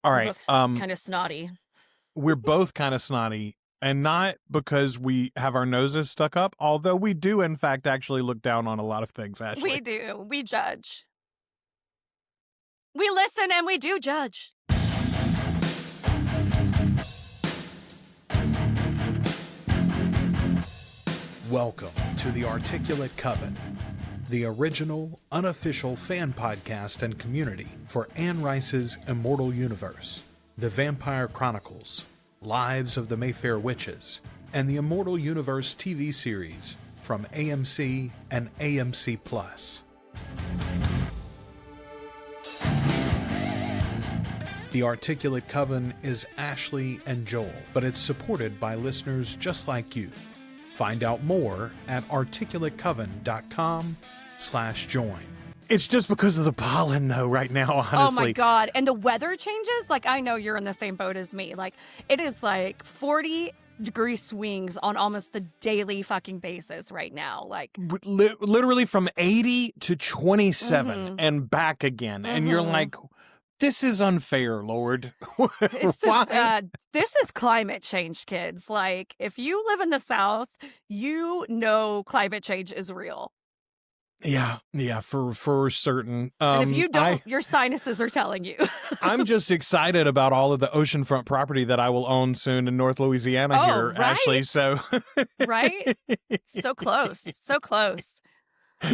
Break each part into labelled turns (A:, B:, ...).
A: All
B: We're
A: right.
B: both kind of snotty.
A: We're both kind of snotty, and not because we have our noses stuck up, although we do, in fact, actually look down on a lot of things, Ashley.
B: We do. We judge. We listen and we do judge.
C: Welcome to the Articulate Coven, the original, unofficial fan podcast and community for Anne Rice's immortal universe, The Vampire Chronicles, Lives of the Mayfair Witches, and the Immortal Universe TV series from AMC and AMC+. The Articulate Coven is Ashley and Joel, but it's supported by listeners just like you. Find out more at articulatecoven.com/join.
A: It's just because of the pollen, though, right now, honestly.
B: Oh, my God. And the weather changes? Like, I know you're in the same boat as me. Like, it is like 40-degree swings on almost the daily fucking basis right now. Like,
A: Literally from 80 to 27 and back again. And you're like, this is unfair, Lord.
B: This is climate change, kids. Like, if you live in the South, you know climate change is real.
A: Yeah, for certain.
B: And if you don't, your sinuses are telling you.
A: I'm just excited about all of the oceanfront property that I will own soon in North Louisiana here,
B: right?
A: Ashley. So,
B: right? So close. So close.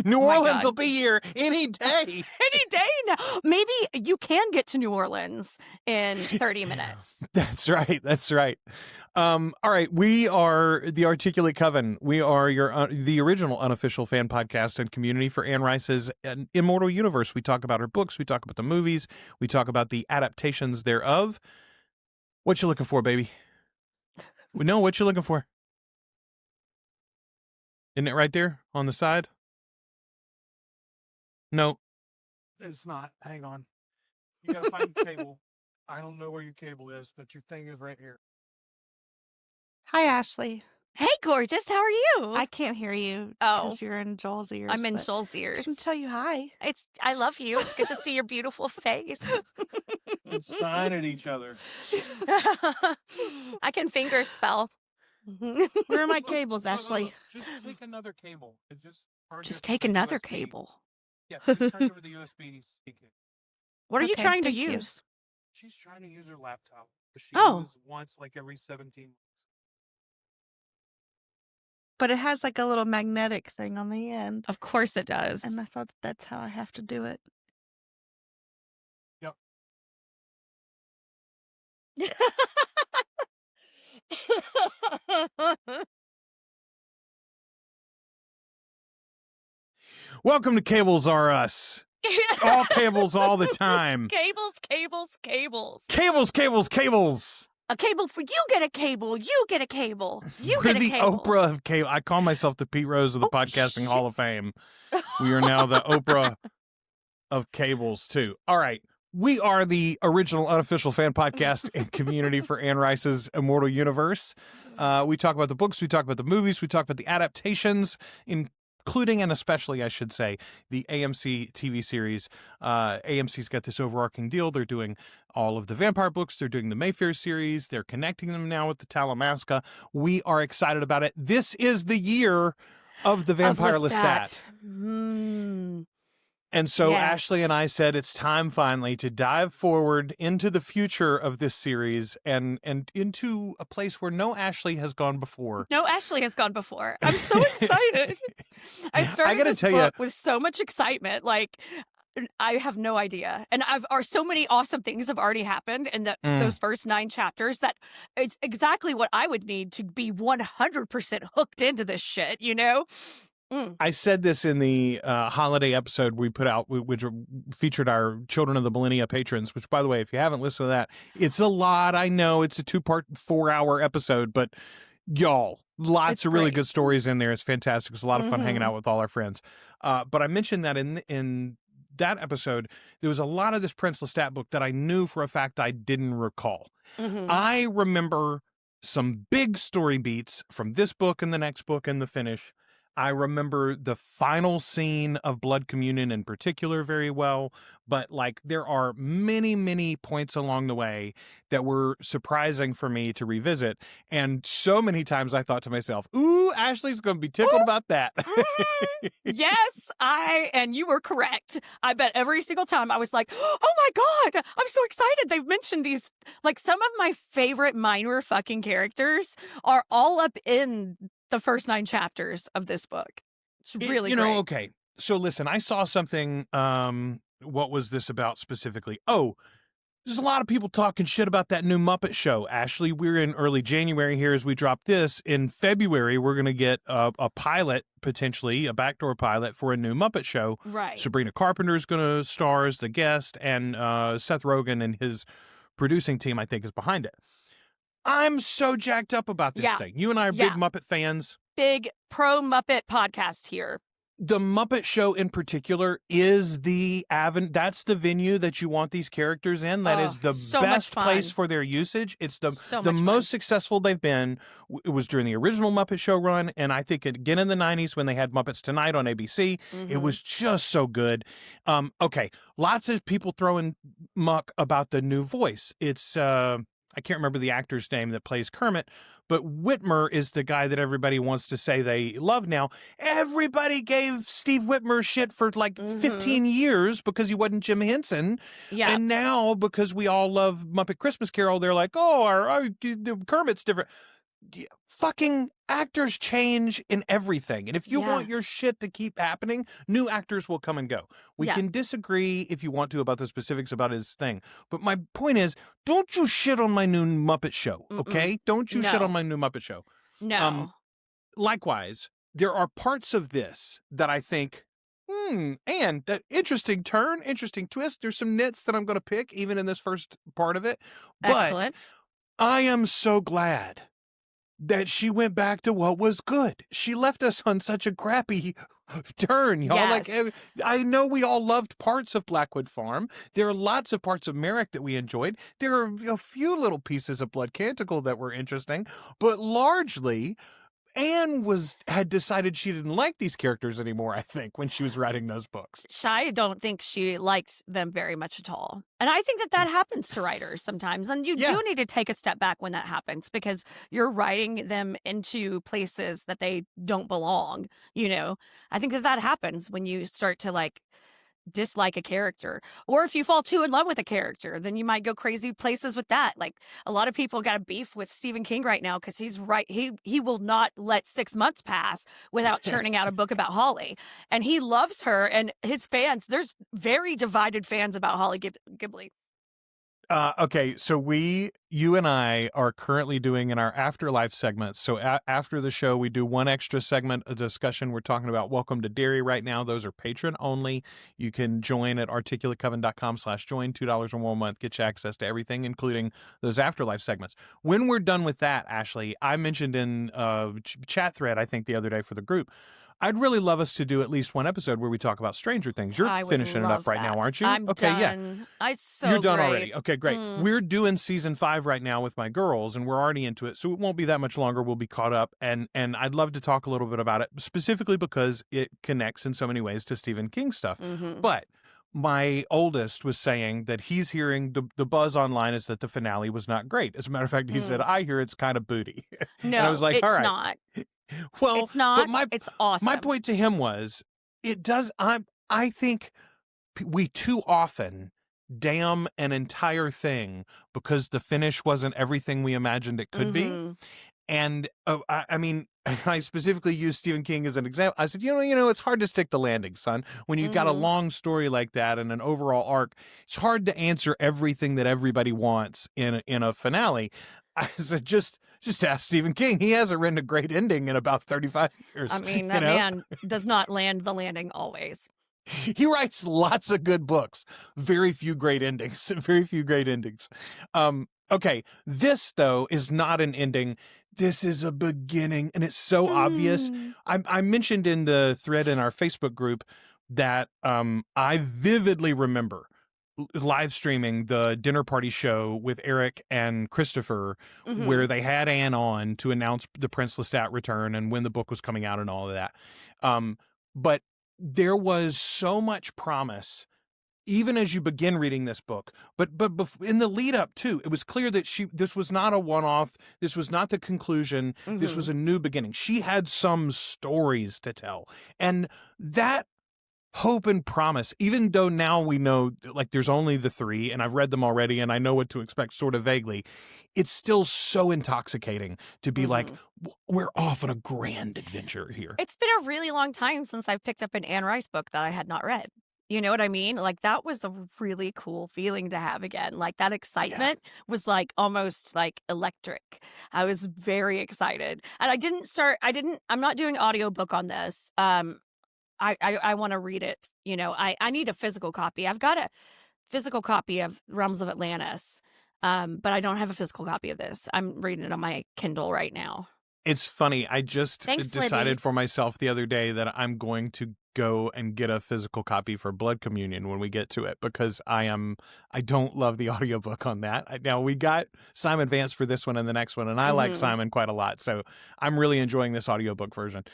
A: New Orleans will be here any day.
B: Any day now. Maybe you can get to New Orleans in 30 minutes.
A: That's right. All right. We are the Articulate Coven. We are the original unofficial fan podcast and community for Anne Rice's immortal universe. We talk about her books. We talk about the movies. We talk about the adaptations thereof. What you looking for, baby? We know what you're looking for. Isn't it right there on the side? No.
D: It's not. Hang on. You gotta find the cable. I don't know where your cable is, but your thing is right here.
E: Hi, Ashley.
B: Hey, gorgeous. How are you?
E: I can't hear you
B: Oh.
E: because you're in Joel's ears.
B: I'm in
E: but
B: Joel's
E: I
B: ears.
E: just want to tell you hi.
B: I love you. It's good to see your beautiful face.
D: And sign at each other.
B: I can finger spell.
E: Where are my cables, Ashley?
D: Just take another cable.
B: Just take another cable.
D: Yeah, just turn over the USB stick.
B: What are you
E: Okay,
B: trying to
E: thank you.
B: use?
D: She's trying to use her laptop. She
B: Oh.
D: uses once like every 17 months.
E: But it has like a little magnetic thing on the end.
B: Of course it does.
E: And I thought that's how I have to do it.
D: Yep.
A: Welcome to Cables Are Us. All cables all the time.
B: Cables.
A: Cables.
B: A cable for you get a cable. You get a cable. You
A: We're
B: get a
A: the
B: cable.
A: Oprah of cable. I call myself the Pete Rose of the Podcasting
B: shit.
A: Hall of Fame. We are now the Oprah of cables, too. All right. We are the original unofficial fan podcast and community for Anne Rice's immortal universe. We talk about the books. We talk about the movies. We talk about the adaptations, including and especially, I should say, the AMC TV series. AMC's got this overarching deal. They're doing all of the vampire books. They're doing the Mayfair series. They're connecting them now with the Talamasca. We are excited about it. This is the year of the Vampire Lestat. And so
B: Yes.
A: Ashley and I said it's time finally to dive forward into the future of this series and into a place where no Ashley has gone before.
B: No, Ashley has gone before. I'm so excited. I started
A: gotta
B: this
A: tell
B: book with so much excitement. Like, I have no idea. And so many awesome things have already happened in those first 9 chapters that it's exactly what I would need to be 100% hooked into this shit, you know?
A: I said this in the holiday episode we put out, which featured our Children of the Millennia patrons, which, by the way, if you haven't listened to that, it's a lot. I know it's a 2-part, 4-hour episode, but y'all, lots of really good stories in there. It's fantastic. It's a lot of fun hanging out with all our friends. But I mentioned that in that episode, there was a lot of this Prince Lestat book that I knew for a fact I didn't recall. I remember some big story beats from this book and the next book and the finish. I remember the final scene of Blood Communion in particular very well, but like there are many, many points along the way that were surprising for me to revisit. And so many times I thought to myself, ooh, Ashley's going to be tickled about that.
B: Yes, and you were correct. I bet every single time I was like, oh my God, I'm so excited. They've mentioned these, like some of my favorite minor fucking characters are all up in the first 9 chapters of this book. It's really great.
A: Okay. So listen, I saw something, what was this about specifically? Oh, there's a lot of people talking shit about that new Muppet show. Ashley, we're in early January here as we drop this. In February, we're going to get a pilot, potentially, a backdoor pilot for a new Muppet show.
B: Right.
A: Sabrina Carpenter's going to star as the guest, and Seth Rogen and his producing team, I think, is behind it. I'm so jacked up about this thing. You and I are big Muppet fans.
B: Big pro Muppet podcast here.
A: The Muppet Show in particular is that's the venue that you want these characters in. That is the best place for their usage. It's the most successful they've been. It was during the original Muppet Show run, and I think again in the 90s when they had Muppets Tonight on ABC. It was just so good. Okay, lots of people throwing muck about the new voice. It's I can't remember the actor's name that plays Kermit, but Whitmer is the guy that everybody wants to say they love now. Everybody gave Steve Whitmer shit for like 15 years because he wasn't Jim Henson.
B: Yeah.
A: And now, because we all love Muppet Christmas Carol, they're like, oh, Kermit's different. Fucking actors change in everything. And if you want your shit to keep happening, new actors will come and go. We can disagree if you want to about the specifics about his thing. But my point is, don't you shit on my new Muppet Show, okay? Don't you shit on my new Muppet Show.
B: No.
A: Likewise, there are parts of this that I think, and that interesting turn, interesting twist. There's some nits that I'm going to pick even in this first part of it. But
B: Excellent.
A: I am so glad that she went back to what was good. She left us on such a crappy turn, y'all.
B: Yes.
A: Like, I know we all loved parts of Blackwood Farm. There are lots of parts of Merrick that we enjoyed. There are a few little pieces of Blood Canticle that were interesting, but largely, Anne had decided she didn't like these characters anymore, I think, when she was writing those books.
B: I don't think she liked them very much at all. And I think that happens to writers sometimes. And you do need to take a step back when that happens because you're writing them into places that they don't belong. You know, I think that happens when you start to like dislike a character, or if you fall too in love with a character, then you might go crazy places with that. Like a lot of people got a beef with Stephen King right now because he's right. He will not let 6 months pass without churning out a book about Holly, and he loves her. And his fans, there's very divided fans about Holly Ghibli.
A: Okay, so you and I are currently doing in our Afterlife segments. So after the show, we do one extra segment, a discussion. We're talking about Welcome to Derry right now. Those are patron only. You can join at articulatecoven.com/join, $2 or more a month, get you access to everything, including those Afterlife segments. When we're done with that, Ashley, I mentioned in chat thread, I think the other day for the group, I'd really love us to do at least one episode where we talk about Stranger Things. You're finishing it up right now, aren't you?
B: I'm done.
A: You're done
B: great.
A: already. Okay, great. We're doing season 5 right now with my girls, and we're already into it, so it won't be that much longer. We'll be caught up, and I'd love to talk a little bit about it, specifically because it connects in so many ways to Stephen King stuff. But my oldest was saying that he's hearing the buzz online is that the finale was not great. As a matter of fact, he said, I hear it's kind of booty.
B: No,
A: and I was like, all right.
B: It's not.
A: Well,
B: it's not.
A: But
B: It's awesome.
A: My point to him was, it does. I think we too often damn an entire thing because the finish wasn't everything we imagined it could be. And I mean, I specifically used Stephen King as an example. I said, you know, it's hard to stick the landing, son. When you've got a long story like that and an overall arc, it's hard to answer everything that everybody wants in a finale. I said, just ask Stephen King. He hasn't written a great ending in about 35 years.
B: I mean, that man does not land the landing always.
A: He writes lots of good books. Very few great endings. Okay, this, though, is not an ending. This is a beginning, and it's so obvious. I mentioned in the thread in our Facebook group that I vividly remember live streaming the dinner party show with Eric and Christopher,
B: Mhm.
A: where they had Anne on to announce the Prince Lestat return and when the book was coming out and all of that. But there was so much promise, even as you begin reading this book, but in the lead up too, it was clear that this was not a one-off. This was not the conclusion. This was a new beginning. She had some stories to tell, and that hope and promise, even though now we know like there's only the 3 and I've read them already and I know what to expect sort of vaguely, it's still so intoxicating to be like, we're off on a grand adventure here.
B: It's been a really long time since I've picked up an Anne Rice book that I had not read. You know what I mean? Like, that was a really cool feeling to have again. Like, that excitement was like almost like electric. I was very excited. And I'm not doing audiobook on this. I want to read it. You know, I need a physical copy. I've got a physical copy of Realms of Atlantis, but I don't have a physical copy of this. I'm reading it on my Kindle right now.
A: It's funny. I just
B: Thanks,
A: decided
B: Libby.
A: for myself the other day that I'm going to go and get a physical copy for Blood Communion when we get to it, because I don't love the audiobook on that. Now, we got Simon Vance for this one and the next one, and I like Simon quite a lot, so I'm really enjoying this audiobook version.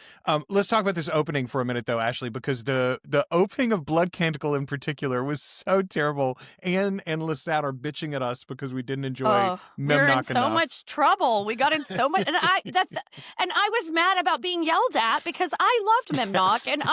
A: Let's talk about this opening for a minute, though, Ashley, because the opening of Blood Canticle in particular was so terrible. Anne and Lestat are bitching at us because we didn't enjoy
B: We're in
A: Memnock
B: so
A: enough.
B: much trouble. We got in so much, and I was mad about being yelled at because I loved Memnock, and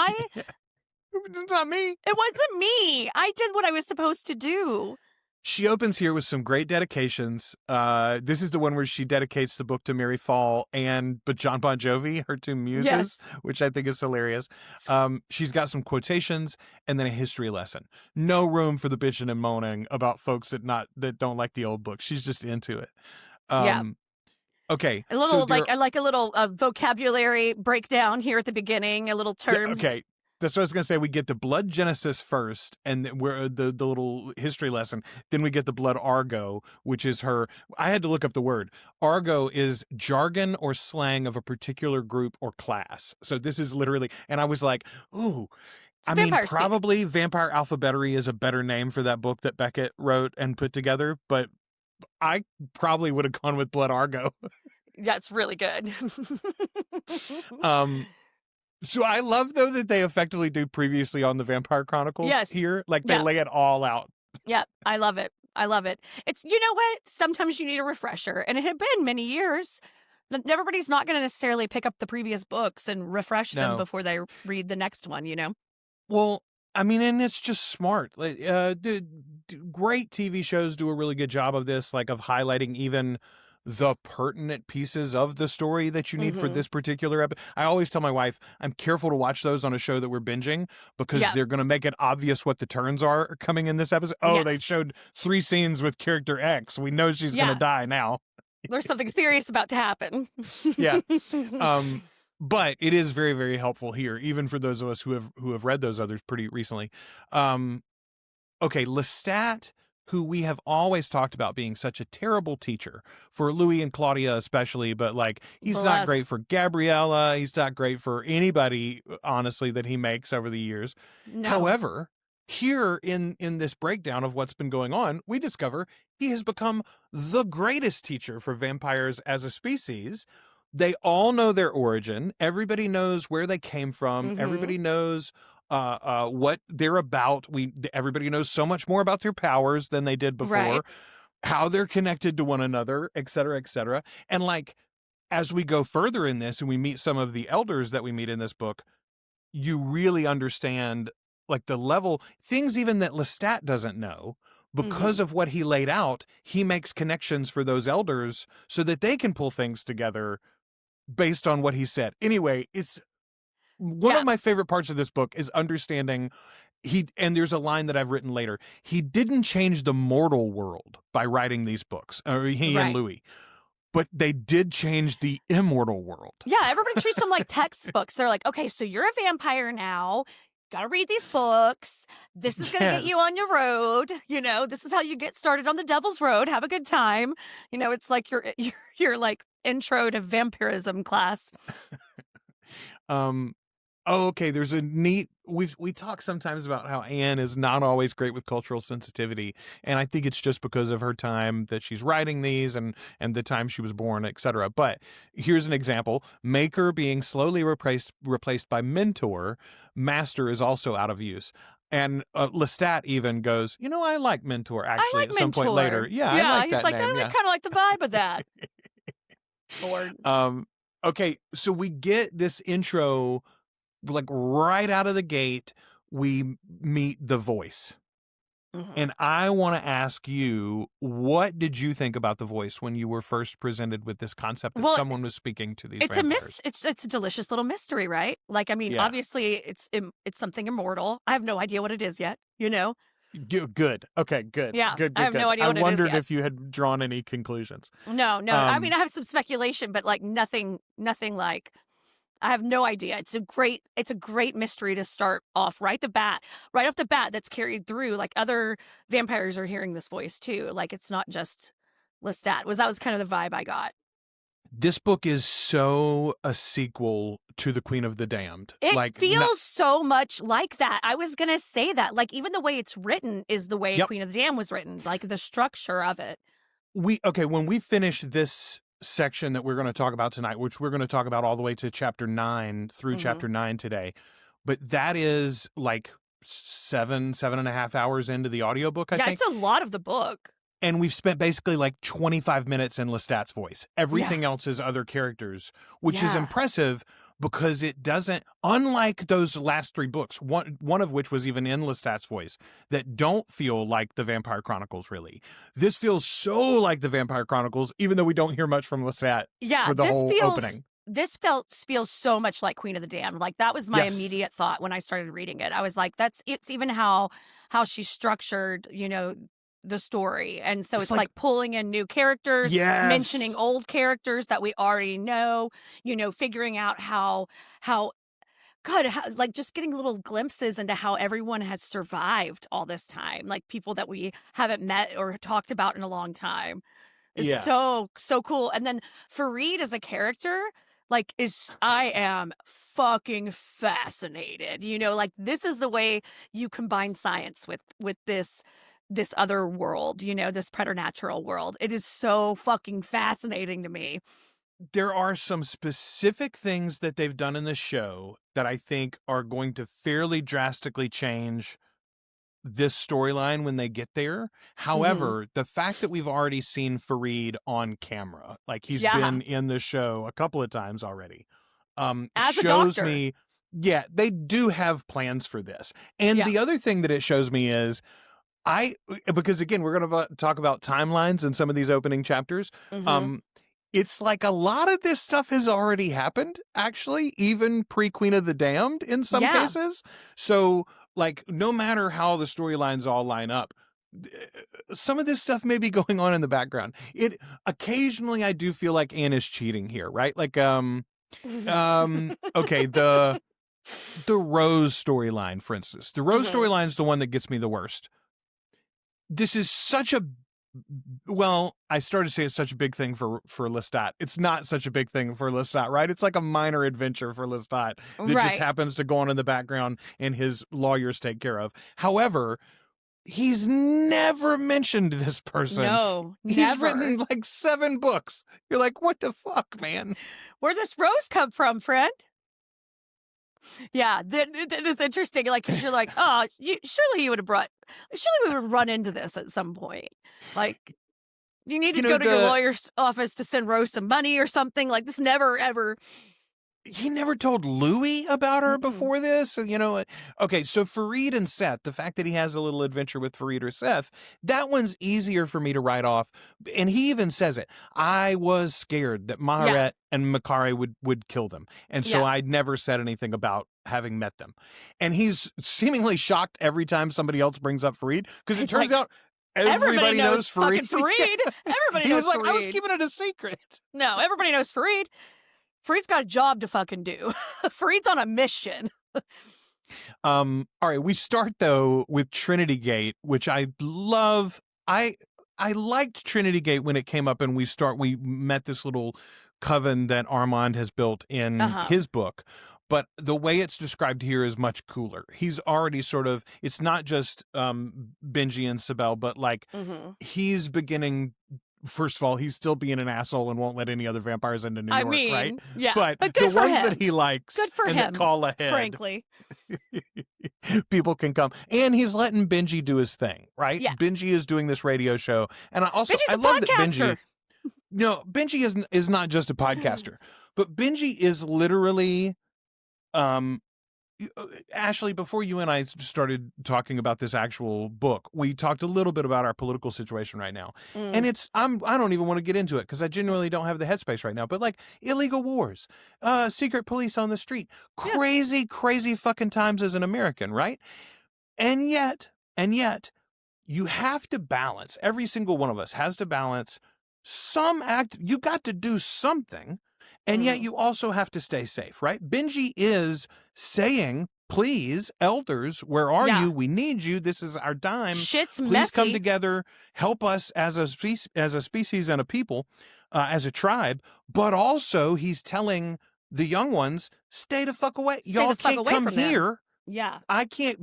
A: It's not me.
B: it wasn't me. I did what I was supposed to do.
A: She opens here with some great dedications. This is the one where she dedicates the book to Mary Fall but John Bon Jovi, her 2 muses,
B: Yes.
A: which I think is hilarious. She's got some quotations and then a history lesson. No room for the bitching and moaning about folks that don't like the old book. She's just into it.
B: Yeah.
A: Okay.
B: A little
A: so
B: I like a little vocabulary breakdown here at the beginning, a little terms.
A: Okay. That's what I was going to say. We get the blood genesis first, and we're the little history lesson. Then we get the blood argo, which is her. I had to look up the word. Argo is jargon or slang of a particular group or class. So this is literally, and I was like, ooh.
B: It's
A: I mean,
B: vampire speak.
A: probably Vampire Alphabetary is a better name for that book that Beckett wrote and put together, but I probably would have gone with blood argo.
B: That's really good.
A: So I love, though, that they effectively do previously on the Vampire Chronicles here. Like, they lay it all out.
B: Yeah, I love it. I love it. It's, you know what? Sometimes you need a refresher. And it had been many years. Everybody's not going to necessarily pick up the previous books and refresh them before they read the next one, you know?
A: Well, I mean, and it's just smart. Like, great TV shows do a really good job of this, like of highlighting even the pertinent pieces of the story that you need for this particular episode. I always tell my wife, I'm careful to watch those on a show that we're binging because they're going to make it obvious what the turns are coming in this episode. Oh, they showed 3 scenes with character X. We know she's going to die now.
B: There's something serious about to happen.
A: Yeah. But it is very, very helpful here, even for those of us who have read those others pretty recently. Okay, Lestat, who we have always talked about being such a terrible teacher for Louis and Claudia especially, but like he's not great for Gabriella. He's not great for anybody, honestly, that he makes over the years.
B: No.
A: However, here in this breakdown of what's been going on, we discover he has become the greatest teacher for vampires as a species. They all know their origin. Everybody knows where they came from. Everybody knows what they're about. Everybody knows so much more about their powers than they did before, how they're connected to one another, et cetera, et cetera. And like, as we go further in this and we meet some of the elders that we meet in this book, you really understand like the level, things even that Lestat doesn't know. Because of what he laid out, he makes connections for those elders so that they can pull things together based on what he said. Anyway, it's one of my favorite parts of this book is understanding and there's a line that I've written later. He didn't change the mortal world by writing these books, or he and Louis, but they did change the immortal world.
B: Yeah, everybody treats them like textbooks. They're like, okay, so you're a vampire now. Got to read these books. This is going to get you on your road. You know, this is how you get started on the Devil's Road. Have a good time. You know, it's like your like intro to vampirism class.
A: Oh, okay. There's a neat. We talk sometimes about how Anne is not always great with cultural sensitivity, and I think it's just because of her time that she's writing these and the time she was born, etc. But here's an example: Maker being slowly replaced by Mentor. Master is also out of use. And Lestat even goes, I like Mentor actually
B: like
A: at some point later.
B: Mentor.
A: Yeah, I like
B: he's
A: that
B: like,
A: name.
B: I kind of like the vibe of that. Lord.
A: Okay, so we get this intro, like right out of the gate, we meet the voice.
B: Mhm.
A: And I want to ask you, what did you think about the voice when you were first presented with this concept that someone was speaking to these vampires?
B: It's a delicious little mystery, right? Like, I mean,
A: Yeah.
B: obviously it's something immortal. I have no idea what it is yet,
A: Good. Okay, good.
B: Yeah,
A: Good.
B: I have no idea what it
A: I
B: is
A: wondered
B: yet.
A: if you had drawn any conclusions.
B: No. I mean, I have some speculation, but like nothing like I have no idea. It's a great mystery to start off right off the bat that's carried through. Like other vampires are hearing this voice too. Like it's not just Lestat. That was kind of the vibe I got.
A: This book is so a sequel to The Queen of the Damned.
B: It feels so much like that. I was going to say that. Like, even the way it's written is the way Queen of the Damned was written. Like, the structure of it.
A: When we finish this section that we're going to talk about tonight, which we're going to talk about all the way to chapter 9 through chapter 9 today, but that is like 7.5 hours into the audiobook, I think.
B: Yeah, it's a lot of the book.
A: And we've spent basically like 25 minutes in Lestat's voice. Everything else is other characters, which is impressive because it doesn't, unlike those last 3 books, one of which was even in Lestat's voice, that don't feel like the Vampire Chronicles, really. This feels so like the Vampire Chronicles, even though we don't hear much from Lestat for the whole opening.
B: This feels so much like Queen of the Damned. Like, that was my immediate thought when I started reading it. I was like, it's even how she structured, the story. And so it's like pulling in new characters, mentioning old characters that we already know, figuring out how like just getting little glimpses into how everyone has survived all this time, like people that we haven't met or talked about in a long time. It's so cool. And then Farid as a character, like, I am fucking fascinated. Like, this is the way you combine science with this other world, this preternatural world. It is so fucking fascinating to me.
A: There are some specific things that they've done in the show that I think are going to fairly drastically change this storyline when they get there. However, the fact that we've already seen Farid on camera, like he's been in the show a couple of times already,
B: as
A: shows
B: a doctor.
A: me, they do have plans for this. And the other thing that it shows me is, because again, we're going to talk about timelines in some of these opening chapters. It's like a lot of this stuff has already happened, actually, even pre-Queen of the Damned in some cases. So, like, no matter how the storylines all line up, some of this stuff may be going on in the background. Occasionally, I do feel like Anne is cheating here, right? Like, okay, the Rose storyline, for instance. The Rose storyline is the one that gets me the worst. This is such a, I started to say it's such a big thing for Lestat. It's not such a big thing for Lestat, right? It's like a minor adventure for Lestat that just happens to go on in the background and his lawyers take care of. However, he's never mentioned this person.
B: No,
A: He's
B: never.
A: written like 7 books. You're like, what the fuck, man?
B: Where'd this rose come from, friend? Yeah, that is interesting. Like, because you're like, surely we would run into this at some point. Like, you need to go to your lawyer's office to send Rose some money or something. Like, this never, ever.
A: He never told Louis about her before this. Okay, so Farid and Seth, the fact that he has a little adventure with Farid or Seth, that one's easier for me to write off. And he even says it. I was scared that Maharet and Makari would kill them. And so I never said anything about having met them. And he's seemingly shocked every time somebody else brings up Farid, because it turns out everybody knows Farid.
B: Everybody
A: He
B: knows
A: was like,
B: Farid.
A: I was keeping it a secret.
B: No, everybody knows Farid. Farid's got a job to fucking do. Farid's on a mission.
A: All right, we start though with Trinity Gate, which I love. I liked Trinity Gate when it came up and we met this little coven that Armand has built in his book. but the way it's described here is much cooler. He's already sort of, it's not just Benji and Sibel, but like he's beginning. First of all, he's still being an asshole and won't let any other vampires into New York, right?
B: Yeah,
A: but
B: good
A: the
B: for
A: ones
B: him.
A: that he likes
B: Good for
A: and
B: him,
A: that call ahead,
B: frankly.
A: people can come. And he's letting Benji do his thing, right?
B: Yeah.
A: Benji is doing this radio show. And I
B: Benji's a
A: love that
B: podcaster.
A: Benji is not just a podcaster, but Benji is literally Ashley, before you and I started talking about this actual book, we talked a little bit about our political situation right now. And I don't even want to get into it because I genuinely don't have the headspace right now. But like illegal wars, secret police on the street, crazy fucking times as an American, right? And yet, you have to balance. Every single one of us has to balance some act. You got to do something. And yet you also have to stay safe, right? Benji is saying, please, elders, where are you? We need you. This is our time.
B: Shit's
A: Please
B: messy.
A: come together. Help us as a species and a people, as a tribe. But also he's telling the young ones, stay the fuck away. Y'all can't come here.
B: Yeah.
A: I can't,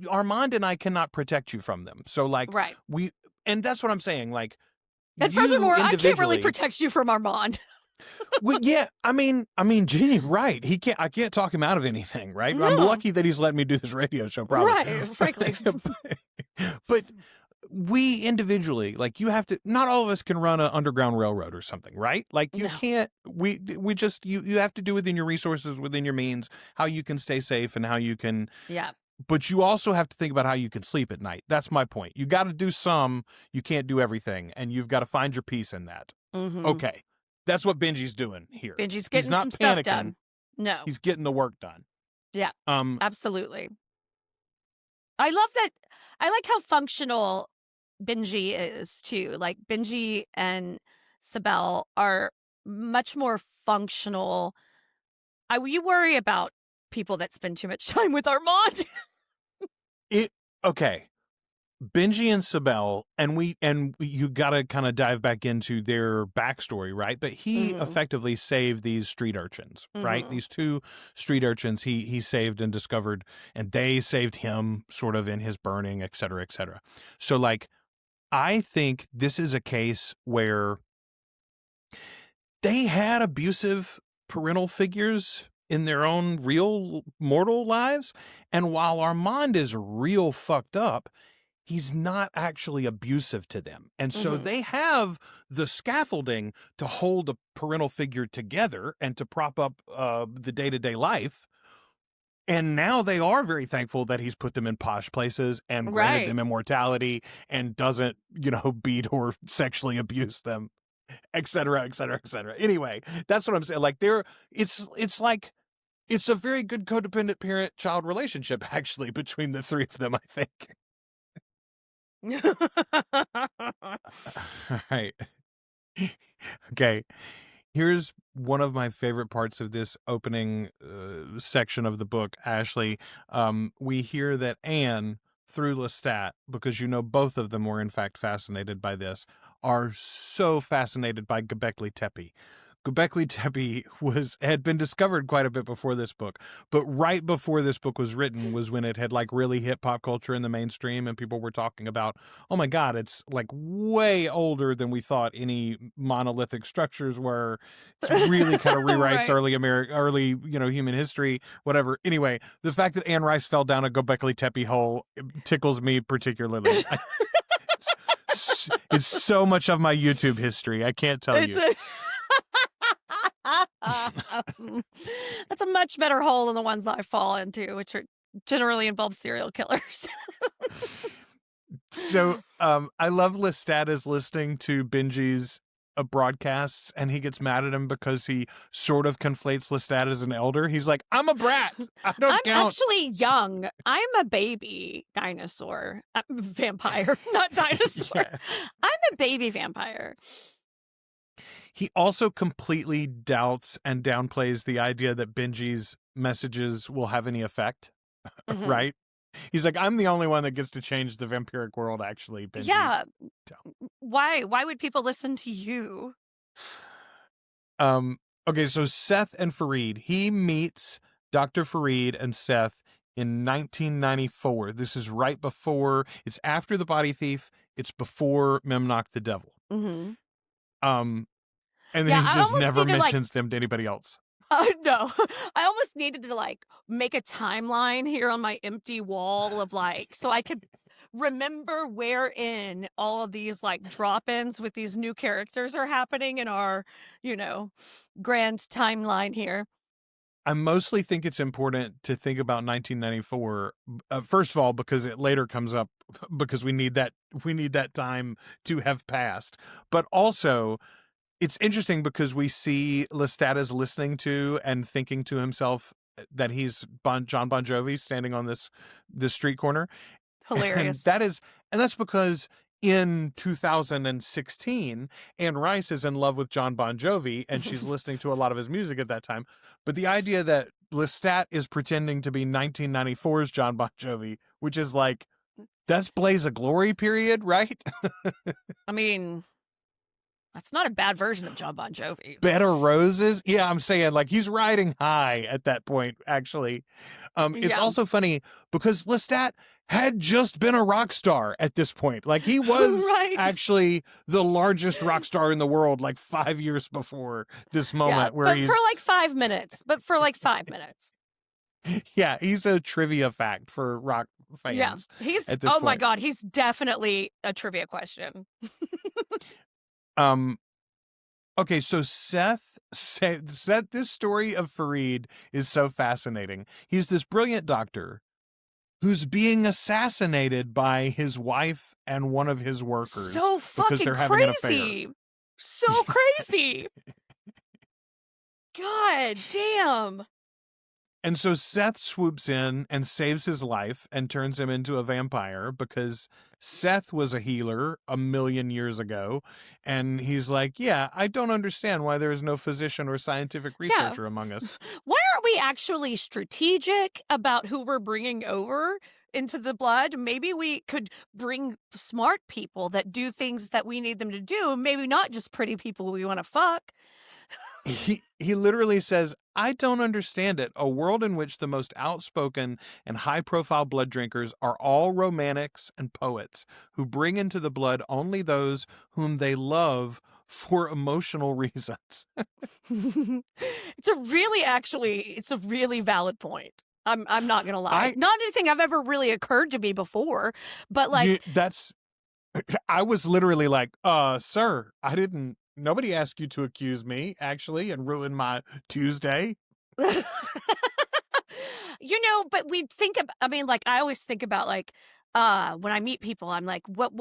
A: Armand and I cannot protect you from them. So like, and that's what I'm saying. Like,
B: and furthermore, I can't really protect you from Armand.
A: Well, yeah, I mean, Jenny, right? I can't talk him out of anything, right?
B: No.
A: I'm lucky that he's letting me do this radio show, probably.
B: Right, frankly.
A: But we individually, like, you have to. Not all of us can run an underground railroad or something, right? Like, you can't. We just you have to do within your resources, within your means, how you can stay safe and how you can.
B: Yeah.
A: But you also have to think about how you can sleep at night. That's my point. You got to do some. You can't do everything, and you've got to find your peace in that. Okay. That's what Benji's doing here.
B: Benji's getting
A: not
B: some
A: panicking.
B: stuff done. No.
A: He's getting the work done.
B: Yeah. Absolutely. I love that. I like how functional Benji is too. Like Benji and Sibel are much more functional. You worry about people that spend too much time with Armand.
A: Okay. Benji and Sibel, and you got to kind of dive back into their backstory, right? But he effectively saved these street urchins, right? These two street urchins he saved and discovered, and they saved him sort of in his burning, et cetera, et cetera. So like, I think this is a case where they had abusive parental figures in their own real mortal lives. And while Armand is real fucked up, he's not actually abusive to them. And so they have the scaffolding to hold a parental figure together and to prop up the day-to-day life. And now they are very thankful that he's put them in posh places and granted them immortality and doesn't, beat or sexually abuse them, et cetera, et cetera, et cetera. Anyway, that's what I'm saying. Like it's a very good codependent parent-child relationship, actually, between the three of them, I think. All right. Okay. Here's one of my favorite parts of this opening section of the book, Ashley. We hear that Anne, through Lestat, because both of them were in fact fascinated by this, are so fascinated by Göbekli Tepe. Göbekli Tepe had been discovered quite a bit before this book, but right before this book was written was when it had like really hit pop culture in the mainstream, and people were talking about, oh my God, it's like way older than we thought any monolithic structures were. It's really kind of rewrites early human history, whatever. Anyway, the fact that Anne Rice fell down a Göbekli Tepe hole tickles me particularly. It's so much of my YouTube history. I can't tell you.
B: That's a much better hole than the ones that I fall into, which generally involve serial killers.
A: So I love Lestat is listening to Benji's broadcasts, and he gets mad at him because he sort of conflates Lestat as an elder. He's like, I'm a brat. I'm
B: actually young. I'm a baby dinosaur. Vampire, not dinosaur. Yeah. I'm a baby vampire.
A: He also completely doubts and downplays the idea that Benji's messages will have any effect, right? He's like, I'm the only one that gets to change the vampiric world, actually, Benji.
B: Yeah. Why would people listen to you?
A: Okay, so Seth and Fareed, he meets Dr. Farid and Seth in 1994. This is right before, it's after The Body Thief. It's before Memnoch the Devil.
B: Mm-hmm.
A: And then
B: Yeah,
A: he
B: I
A: just
B: almost
A: never
B: need to,
A: mentions them to anybody else.
B: No, I almost needed to like make a timeline here on my empty wall of like, so I could remember where in all of these like drop-ins with these new characters are happening in our, grand timeline here.
A: I mostly think it's important to think about 1994. First of all, because it later comes up, because we need that time to have passed. But also, it's interesting because we see Lestat is listening to and thinking to himself that he's John Bon Jovi standing on this street corner.
B: Hilarious.
A: And that's because in 2016, Anne Rice is in love with John Bon Jovi, and she's listening to a lot of his music at that time. But the idea that Lestat is pretending to be 1994's John Bon Jovi, which is like, that's Blaze of Glory period, right?
B: I mean, that's not a bad version of John Bon Jovi.
A: Bed of Roses? Yeah, I'm saying, like, he's riding high at that point, actually. It's also funny because Lestat had just been a rock star at this point. Like, he was
B: Right.
A: actually the largest rock star in the world, like 5 years before this moment where he's...
B: for like 5 minutes.
A: Yeah, he's a trivia fact for rock fans.
B: Yeah, he's,
A: at this
B: oh my
A: point.
B: God, he's definitely a trivia question.
A: Okay, so Seth, this story of Farid is so fascinating. He's this brilliant doctor who's being assassinated by his wife and one of his workers.
B: So fucking
A: because they're having an affair.
B: crazy. So crazy. God damn.
A: And so Seth swoops in and saves his life and turns him into a vampire because Seth was a healer 1,000,000 years ago. And he's like, yeah, I don't understand why there is no physician or scientific researcher among us.
B: Why aren't we actually strategic about who we're bringing over into the blood? Maybe we could bring smart people that do things that we need them to do. Maybe not just pretty people we want to fuck.
A: He literally says, I don't understand it. A world in which the most outspoken and high-profile blood drinkers are all romantics and poets who bring into the blood only those whom they love for emotional reasons.
B: It's a really valid point. I'm not gonna lie. Not anything I've ever really occurred to me before, but like
A: I was literally like, sir, nobody asked you to accuse me, actually, and ruin my Tuesday.
B: But I always think about like, when I meet people, I'm like, what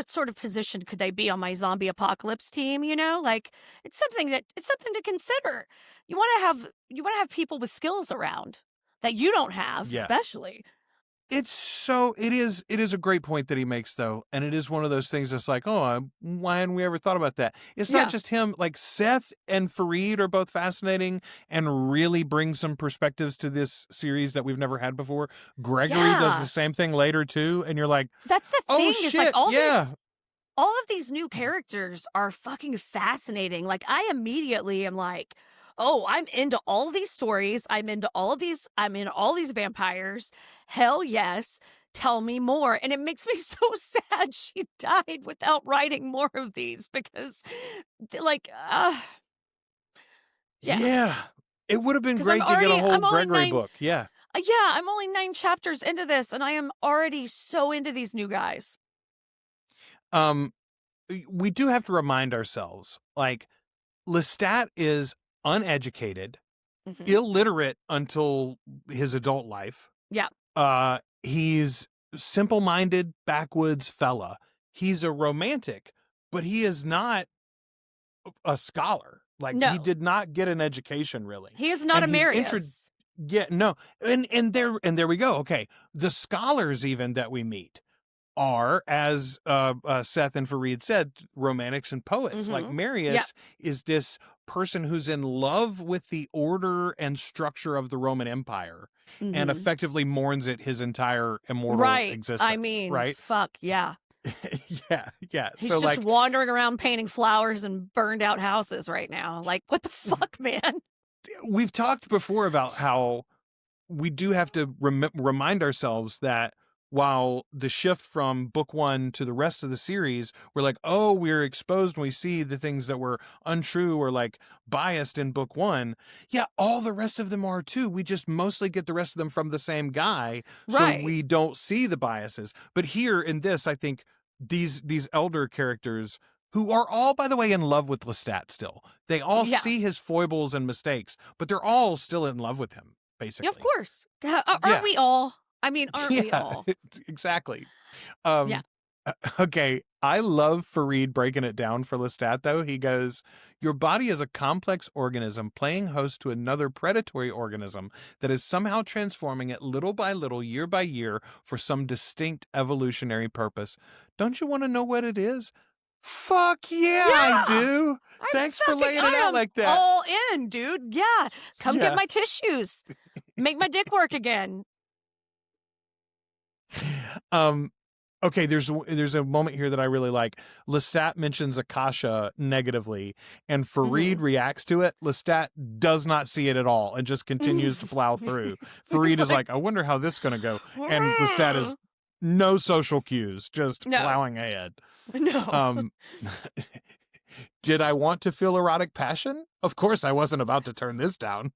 B: sort of position could they be on my zombie apocalypse team? Like it's something to consider. You want to have people with skills around that you don't have, especially.
A: It is a great point that he makes, though. And it is one of those things that's like, why hadn't we ever thought about that? It's not just him. Like, Seth and Farid are both fascinating and really bring some perspectives to this series that we've never had before. Gregory does the same thing later, too. And you're like,
B: that's the thing.
A: Shit,
B: is like all of these new characters are fucking fascinating. Like, I immediately am like, oh, I'm into all of these stories. I'm into all these vampires. Hell yes. Tell me more. And it makes me so sad she died without writing more of these because, like,
A: yeah. It would have been great to get a whole Gregory book. Yeah.
B: Yeah, I'm only 9 chapters into this, and I am already so into these new guys.
A: We do have to remind ourselves, like, Lestat is uneducated, illiterate until his adult life.
B: Yeah.
A: He's simple-minded, backwoods fella. He's a romantic, but he is not a scholar. Like, he did not get an education, really.
B: He is not emeritus.
A: And there we go. Okay. The scholars even that we meet are, as Seth and Farid said, romantics and poets. Like, Marius is this person who's in love with the order and structure of the Roman Empire and effectively mourns it his entire immortal existence.
B: I mean, fuck, yeah.
A: yeah.
B: He's so, just wandering around painting flowers and burned out houses right now. Like, what the fuck, man?
A: We've talked before about how we do have to remind ourselves that while the shift from book 1 to the rest of the series, we're like, oh, we're exposed and we see the things that were untrue or like biased in book 1. Yeah, all the rest of them are too. We just mostly get the rest of them from the same guy.
B: Right.
A: So we don't see the biases. But here in this, I think these elder characters who are all, by the way, in love with Lestat still. They all
B: Yeah.
A: see his foibles and mistakes, but they're all still in love with him, basically.
B: Yeah, of course. Aren't
A: Yeah.
B: we all? I mean, aren't we all?
A: Exactly.
B: Yeah.
A: Okay, I love Farid breaking it down for Lestat, though. He goes, your body is a complex organism playing host to another predatory organism that is somehow transforming it little by little, year by year, for some distinct evolutionary purpose. Don't you want to know what it is? Fuck yeah, I do. Thanks for laying it out like that.
B: All in, dude. Yeah. Come
A: Yeah.
B: get my tissues. Make my dick work again.
A: Okay, there's a moment here that I really like. Lestat mentions Akasha negatively, and Farid reacts to it. Lestat does not see it at all and just continues to plow through. Farid is like, I wonder how this is going to go. And Lestat is no social cues, just plowing ahead.
B: No.
A: Did I want to feel erotic passion? Of course I wasn't about to turn this down.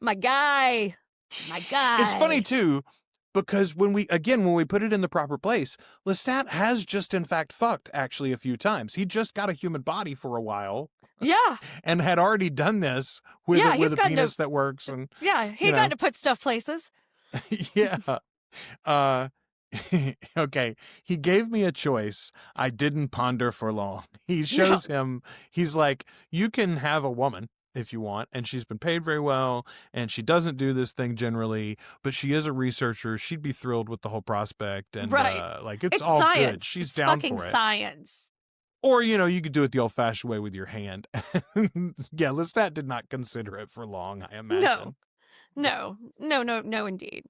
B: My guy.
A: It's funny too, because when we put it in the proper place, Lestat has just in fact fucked actually a few times. He just got a human body for a while.
B: Yeah.
A: And had already done this with a penis that works. And
B: yeah, he got to put stuff places.
A: yeah. Okay. He gave me a choice. I didn't ponder for long. He shows him, he's like, you can have a woman if you want, and she's been paid very well, and she doesn't do this thing generally, but she is a researcher. She'd be thrilled with the whole prospect, and like it's all
B: science.
A: good. She's
B: it's
A: down
B: fucking
A: for it.
B: Science.
A: Or you could do it the old-fashioned way with your hand. Yeah, Lestat did not consider it for long, I imagine.
B: No, indeed.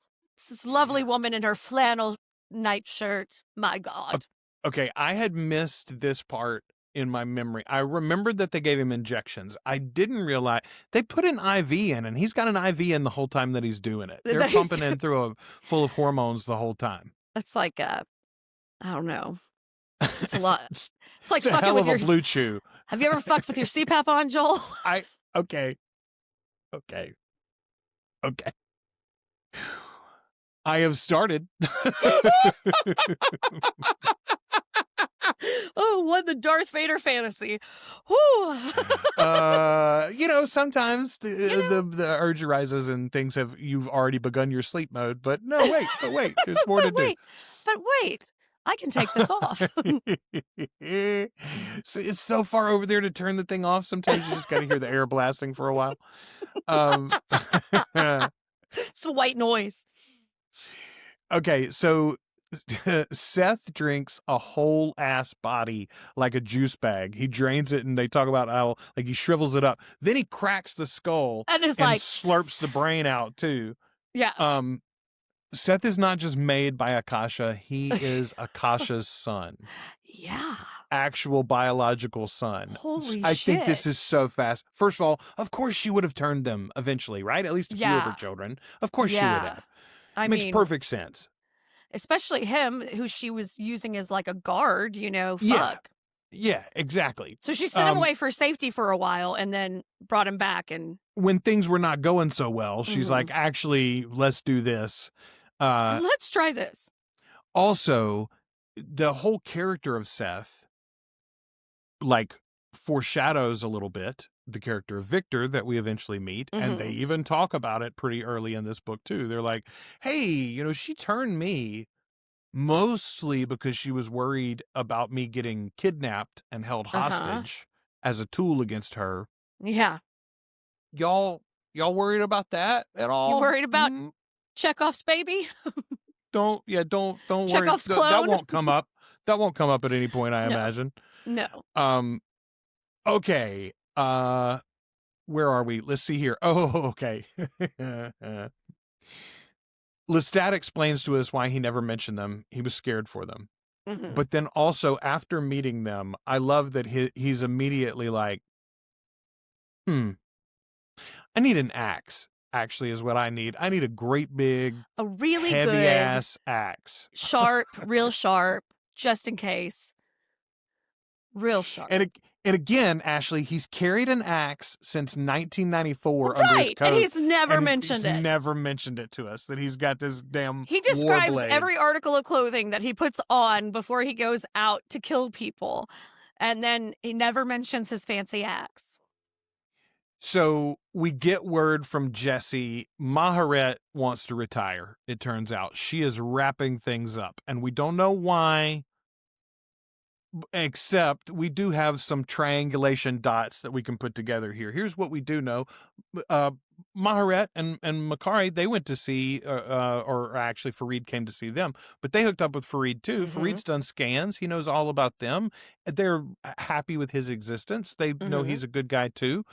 B: This lovely woman in her flannel nightshirt. My God.
A: Okay, I had missed this part in my memory. I remembered that they gave him injections. I didn't realize they put an IV in, and he's got an IV in the whole time that he's doing it. They're pumping in through a full of hormones the whole time.
B: It's like I don't know. It's a lot. It's like
A: it's
B: fucking
A: a hell
B: with
A: of
B: your
A: a blue chew.
B: Have you ever fucked with your CPAP on, Joel?
A: Okay. I have started.
B: Oh, what the Darth Vader fantasy. Whew.
A: Sometimes the urge arises and you've already begun your sleep mode, but wait, there's more to do.
B: But wait, I can take this off.
A: So it's so far over there to turn the thing off. Sometimes you just got to hear the air blasting for a while.
B: It's a white noise.
A: Okay, so Seth drinks a whole ass body like a juice bag. He drains it, and they talk about how like he shrivels it up. Then he cracks the skull
B: and
A: slurps the brain out too.
B: Yeah.
A: Seth is not just made by Akasha; he is Akasha's son.
B: Yeah.
A: Actual biological son.
B: Holy shit.
A: I think this is so fast. First of all, of course she would have turned them eventually, right? At least a few of her children. Of course she would have. It makes perfect sense.
B: Especially him, who she was using as like a guard, fuck.
A: Yeah, exactly.
B: So she sent him away for safety for a while and then brought him back. And
A: when things were not going so well, she's like, actually, let's do this.
B: Let's try this.
A: Also, the whole character of Seth, like, foreshadows a little bit the character of Victor that we eventually meet, and they even talk about it pretty early in this book too. They're like, hey, she turned me mostly because she was worried about me getting kidnapped and held hostage as a tool against her.
B: Yeah.
A: Y'all worried about that at all?
B: You worried about Chekhov's baby?
A: Don't worry.
B: Chekhov's clone?
A: That won't come up. That won't come up at any point, I imagine.
B: No.
A: Okay. Where are we? Let's see here. Oh, okay. Lestat explains to us why he never mentioned them. He was scared for them. But then also after meeting them, I love that he's immediately like, I need an axe. actually, is what I need. I need a great big,
B: A really
A: heavy
B: good,
A: ass axe.
B: real sharp, just in case. Real sharp.
A: And again, Ashley, he's carried an axe since 1994
B: That's
A: under his
B: right.
A: coat.
B: And he's never mentioned
A: he's
B: it.
A: Never mentioned it to us that he's got this damn
B: He
A: war
B: describes
A: blade.
B: every article of clothing that he puts on before he goes out to kill people. And then he never mentions his fancy axe.
A: So we get word from Jessie. Maharet wants to retire, it turns out. She is wrapping things up. And we don't know why, except we do have some triangulation dots that we can put together here. Here's what we do know. Maharet and Makari, they went to see, or actually Farid came to see them, but they hooked up with Farid too.
B: Mhm.
A: Farid's done scans. He knows all about them. They're happy with his existence. They know he's a good guy too.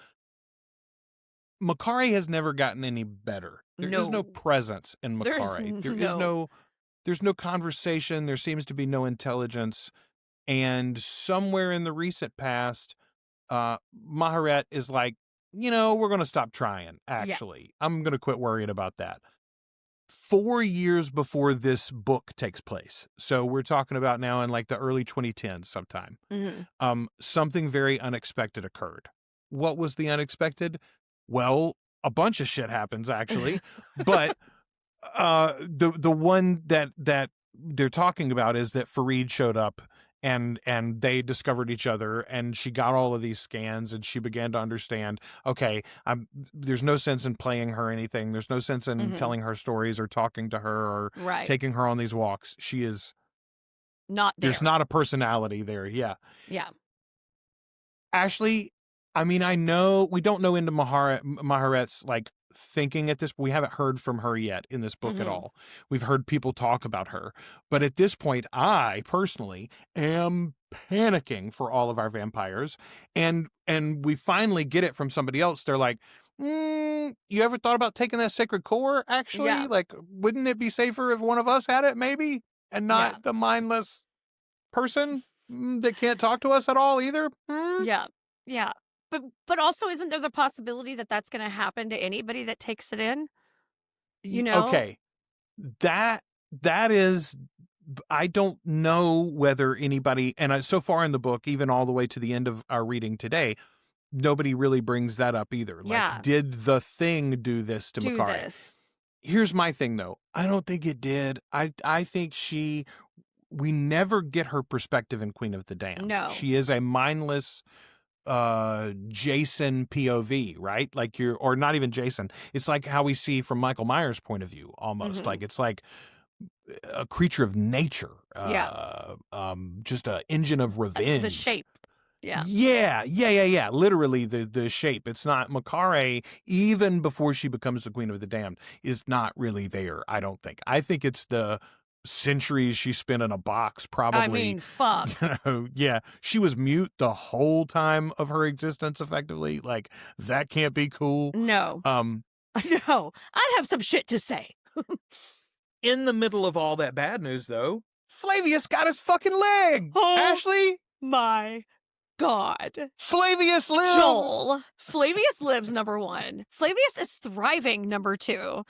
A: Makari has never gotten any better. There is no
B: No.
A: presence in Makari.
B: no.
A: There's no conversation. There seems to be no intelligence. And somewhere in the recent past, Maharet is like, we're going to stop trying, actually. I'm going to quit worrying about that. 4 years before this book takes place. So we're talking about now in like the early 2010s sometime. Something very unexpected occurred. What was the unexpected? Well, a bunch of shit happens, actually. But the one that they're talking about is that Farid showed up and they discovered each other, and she got all of these scans, and she began to understand, okay, there's no sense in playing her anything. There's no sense in telling her stories or talking to her or taking her on these walks. She is
B: not there.
A: There's not a personality there. Yeah.
B: Yeah.
A: Ashley, I mean, I know we don't know into Maharet's like thinking at this. We haven't heard from her yet in this book at all. We've heard people talk about her, but at this point, I personally am panicking for all of our vampires, and we finally get it from somebody else. They're like, you ever thought about taking that sacred core? Actually, like, wouldn't it be safer if one of us had it, maybe, and not the mindless person that can't talk to us at all either?
B: Yeah. But also, isn't there the possibility that that's going to happen to anybody that takes it in?
A: Okay, that is, I don't know whether anybody, and so far in the book, even all the way to the end of our reading today, nobody really brings that up either. Like, did the thing do this to Makari? Here's my thing, though. I don't think it did. I think we never get her perspective in Queen of the Damned.
B: No.
A: She is a mindless Jason POV, right? Like or not even Jason. It's like how we see from Michael Myers' point of view, almost. Like it's like a creature of nature. Just an engine of revenge.
B: The shape.
A: Yeah. Literally the shape. It's not Makari, even before she becomes the Queen of the Damned, is not really there, I don't think. I think it's the centuries she spent in a box, probably.
B: I mean, fuck.
A: She was mute the whole time of her existence, effectively. Like, that can't be cool.
B: No. No. I'd have some shit to say.
A: In the middle of all that bad news, though, Flavius got his fucking leg.
B: Oh,
A: Ashley,
B: my God.
A: Flavius lives.
B: Joel. Flavius lives, number 1. Flavius is thriving, number 2.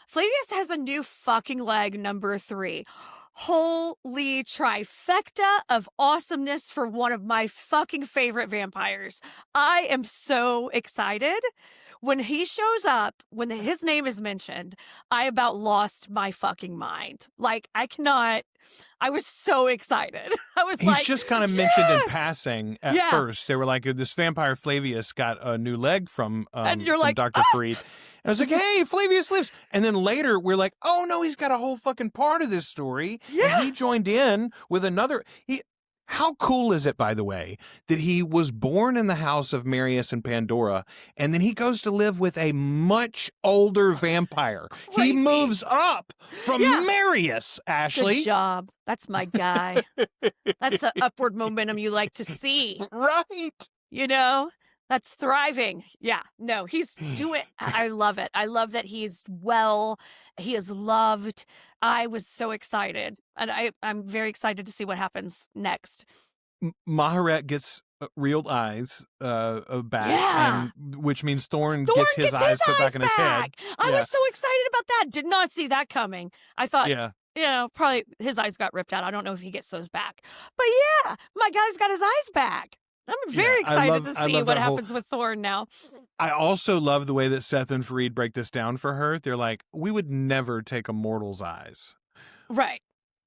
B: Flavius has a new fucking leg, number 3. Holy trifecta of awesomeness for one of my fucking favorite vampires. I am so excited. When he shows up, when his name is mentioned, I about lost my fucking mind. Like, I was so excited. I was
A: He's just kind of mentioned in passing at first. They were like, this vampire Flavius got a new leg from Dr. Farid. And I was like, hey, Flavius lives. And then later we're like, oh no, he's got a whole fucking part of this story.
B: Yeah.
A: And he joined in with another. How cool is it, by the way, that he was born in the house of Marius and Pandora, and then he goes to live with a much older vampire.
B: Crazy.
A: He moves up from Marius, Ashley.
B: Good job. That's my guy. That's the upward momentum you like to see.
A: Right.
B: That's thriving. Yeah. No, he's doing, I love it. I love that he's well. He is loved. I was so excited. And I'm very excited to see what happens next.
A: Maharet gets real eyes back,
B: Yeah.
A: and which means Thorn
B: Thorn
A: gets his eyes put back in his head.
B: I
A: Yeah.
B: was so excited about that. Did not see that coming. I thought,
A: Yeah.
B: probably his eyes got ripped out. I don't know if he gets those back. But yeah, my guy's got his eyes back. I'm very excited to see what happens with Thorn now.
A: I also love the way that Seth and Fareed break this down for her. They're like, we would never take a mortal's eyes.
B: Right.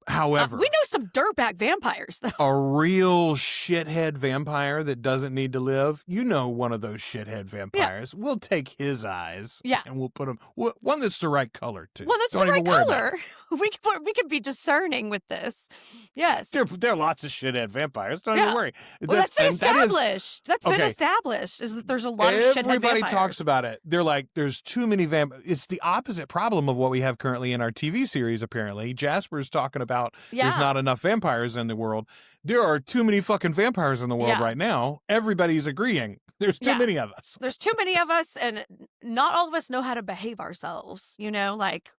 A: However,
B: we know some dirtbag vampires, though.
A: A real shithead vampire that doesn't need to live. You know, one of those shithead vampires. Yeah. We'll take his eyes.
B: Yeah.
A: And we'll put them. One that's the right color, too.
B: Well, that's
A: Don't
B: the right
A: even worry
B: color. We can be discerning with this. Yes.
A: There are lots of shithead vampires. Don't even worry.
B: Well, that's been established. That's been established. Is that there's a lot of shithead vampires.
A: Everybody talks about it. They're like, there's too many vampires. It's the opposite problem of what we have currently in our TV series, apparently. Jasper's talking about there's not enough vampires in the world. There are too many fucking vampires in the world right now. Everybody's agreeing. There's too many of us.
B: There's too many of us, and not all of us know how to behave ourselves, like...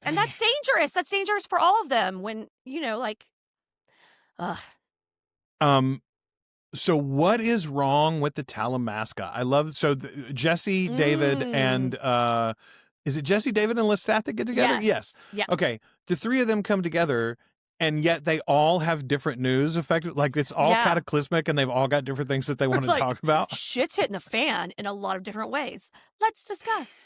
B: And that's dangerous. That's dangerous for all of them when,
A: So what is wrong with the Talamasca? I love, Jesse, David, and, is it Jesse, David, and Lestat that get together? Yes.
B: Yeah.
A: Okay. The three of them come together, and yet they all have different news effectively. Like, it's all cataclysmic, and they've all got different things that they want to talk about.
B: Shit's hitting the fan in a lot of different ways. Let's discuss.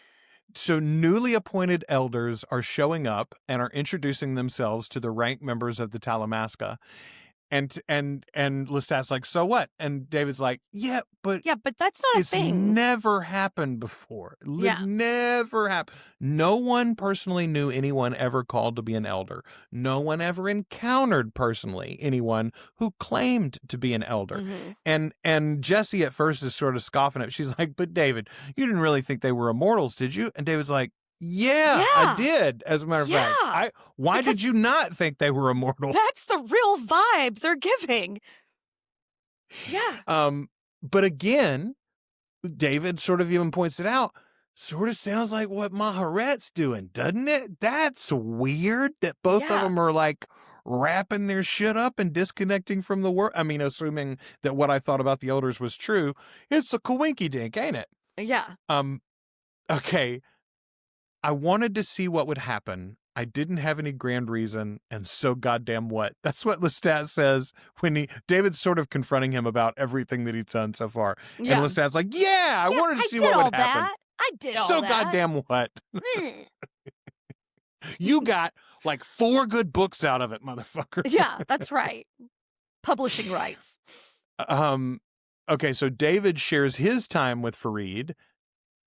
A: So newly appointed elders are showing up and are introducing themselves to the ranked members of the Talamasca. And Lestat's like, so what? And David's like, but
B: that's not a thing.
A: It's never happened before. Never happened. No one personally knew anyone ever called to be an elder. No one ever encountered personally anyone who claimed to be an elder.
B: Mm-hmm.
A: And Jesse at first is sort of scoffing at it. She's like, but David, you didn't really think they were immortals, did you? And David's like, yeah, I did, as a matter of fact. Why did you not think they were immortal?
B: That's the real vibe they're giving. Yeah.
A: But again, David sort of even points it out, sort of sounds like what Maharet's doing, doesn't it? That's weird that both of them are like wrapping their shit up and disconnecting from the world. I mean, assuming that what I thought about the elders was true, it's a coinky dink, ain't it?
B: Yeah.
A: Okay. I wanted to see what would happen. I didn't have any grand reason, and so goddamn what? That's what Lestat says when David's sort of confronting him about everything that he's done so far.
B: Yeah.
A: And Lestat's like, I wanted to see what would happen.
B: I did all
A: that. So
B: that.
A: Goddamn what? You got like 4 good books out of it, motherfucker.
B: Yeah, that's right. Publishing rights.
A: Okay, so David shares his time with Fareed,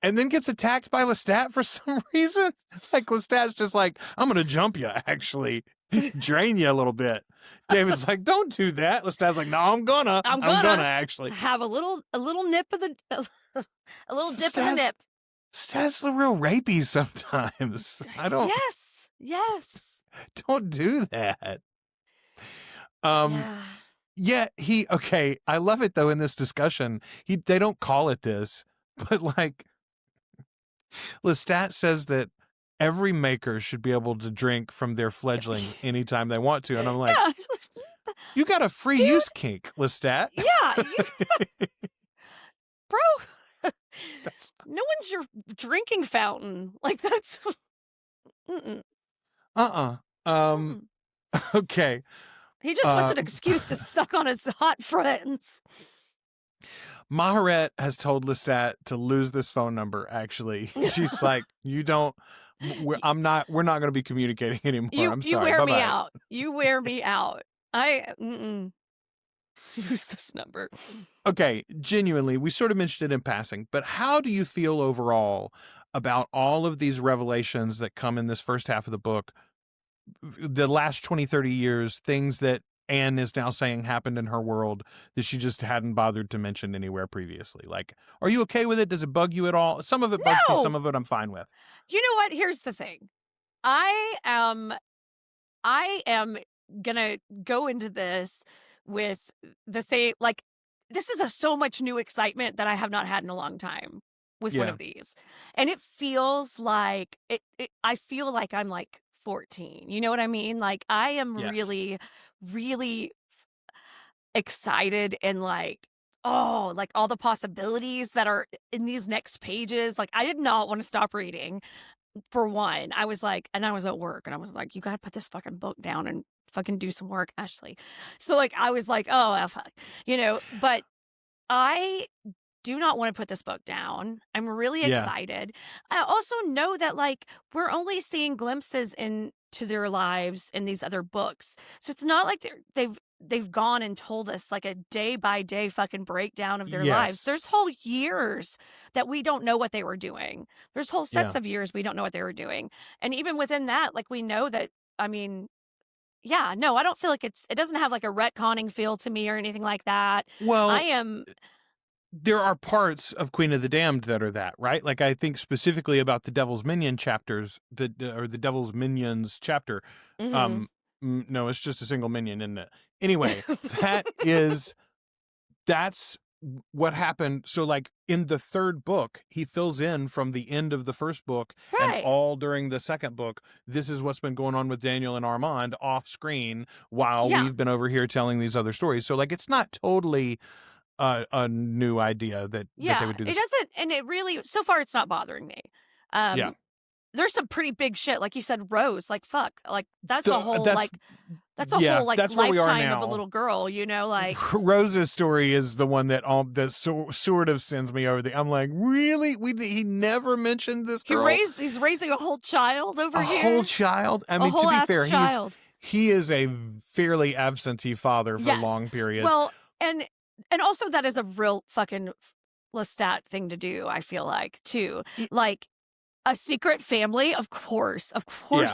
A: and then gets attacked by Lestat for some reason. Like, Lestat's just like, I'm going to jump you, actually. Drain you a little bit. David's like, don't do that. Lestat's like, no, I'm gonna actually.
B: Have a little nip of the... a little dip in the nip.
A: Lestat's a real rapey sometimes. I don't...
B: Yes.
A: Don't do that. Yeah, okay, I love it, though, in this discussion. They don't call it this, but, like, Lestat says that every maker should be able to drink from their fledglings anytime they want to. And I'm like, you got a free use kink, Lestat.
B: Yeah. Bro, no one's your drinking fountain. Like, that's...
A: Okay.
B: He just wants an excuse to suck on his hot friends.
A: Maharet has told Lestat to lose this phone number, actually. She's like, we're not going to be communicating anymore. I'm sorry.
B: You wear
A: Bye-bye.
B: me out. You wear me out. Lose this number.
A: Okay, genuinely, we sort of mentioned it in passing, but how do you feel overall about all of these revelations that come in this first half of the book, the last 20, 30 years, things that Anne is now saying happened in her world that she just hadn't bothered to mention anywhere previously? Like, are you okay with it? Does it bug you at all? Some of it bugs me, some of it I'm fine with.
B: You know what? Here's the thing. I am gonna go into this with the same, like, this is so much new excitement that I have not had in a long time with one of these. And it feels like, I feel like I'm like 14. You know what I mean? Like, I am really, really, excited and like, oh, like all the possibilities that are in these next pages. Like, I did not want to stop reading. For one, I was like, and I was at work and I was like, you got to put this fucking book down and fucking do some work, Ashley. So like, I was like, oh, fuck, but I do not want to put this book down. I'm really
A: Yeah.
B: excited. I also know that like we're only seeing glimpses into their lives in these other books. So it's not like they've gone and told us like a day by day fucking breakdown of their lives.
A: Yes.
B: There's whole years that we don't know what they were doing. There's whole sets of years we don't know what they were doing. And even within that, like we know that, I mean, yeah, no, I don't feel like it doesn't have like a retconning feel to me or anything like that.
A: Well,
B: I am
A: there are parts of Queen of the Damned that are that, right? Like I think specifically about the Devil's Minion chapters, or the Devil's Minions chapter.
B: mhm.
A: No, it's just a single minion, isn't it? Anyway, that's what happened. So like in the third book, he fills in from the end of the first book and
B: Right.
A: all during the second book. This is what's been going on with Daniel and Armand off screen while
B: Yeah.
A: we've been over here telling these other stories. So like it's not totally a new idea that they
B: Yeah,
A: would do
B: it
A: this.
B: doesn't, and it really, so far, it's not bothering me.
A: Yeah.
B: There's some pretty big shit, like you said, Rose. Like fuck, like that's a
A: So,
B: whole
A: that's-
B: like that's a
A: yeah,
B: whole like
A: that's where we are
B: lifetime of a
A: now.
B: little girl. Like
A: Rose's story is the one that sort of sends me over the. I'm like, really? He never mentioned this girl.
B: he's raising a whole child over
A: a
B: here,
A: whole child. I
B: a
A: mean,
B: whole
A: to be
B: ass
A: fair,
B: child.
A: he is a fairly absentee father for
B: Yes.
A: long periods.
B: Well, and also that is a real fucking Lestat thing to do. I feel like too, like. A secret family, of course.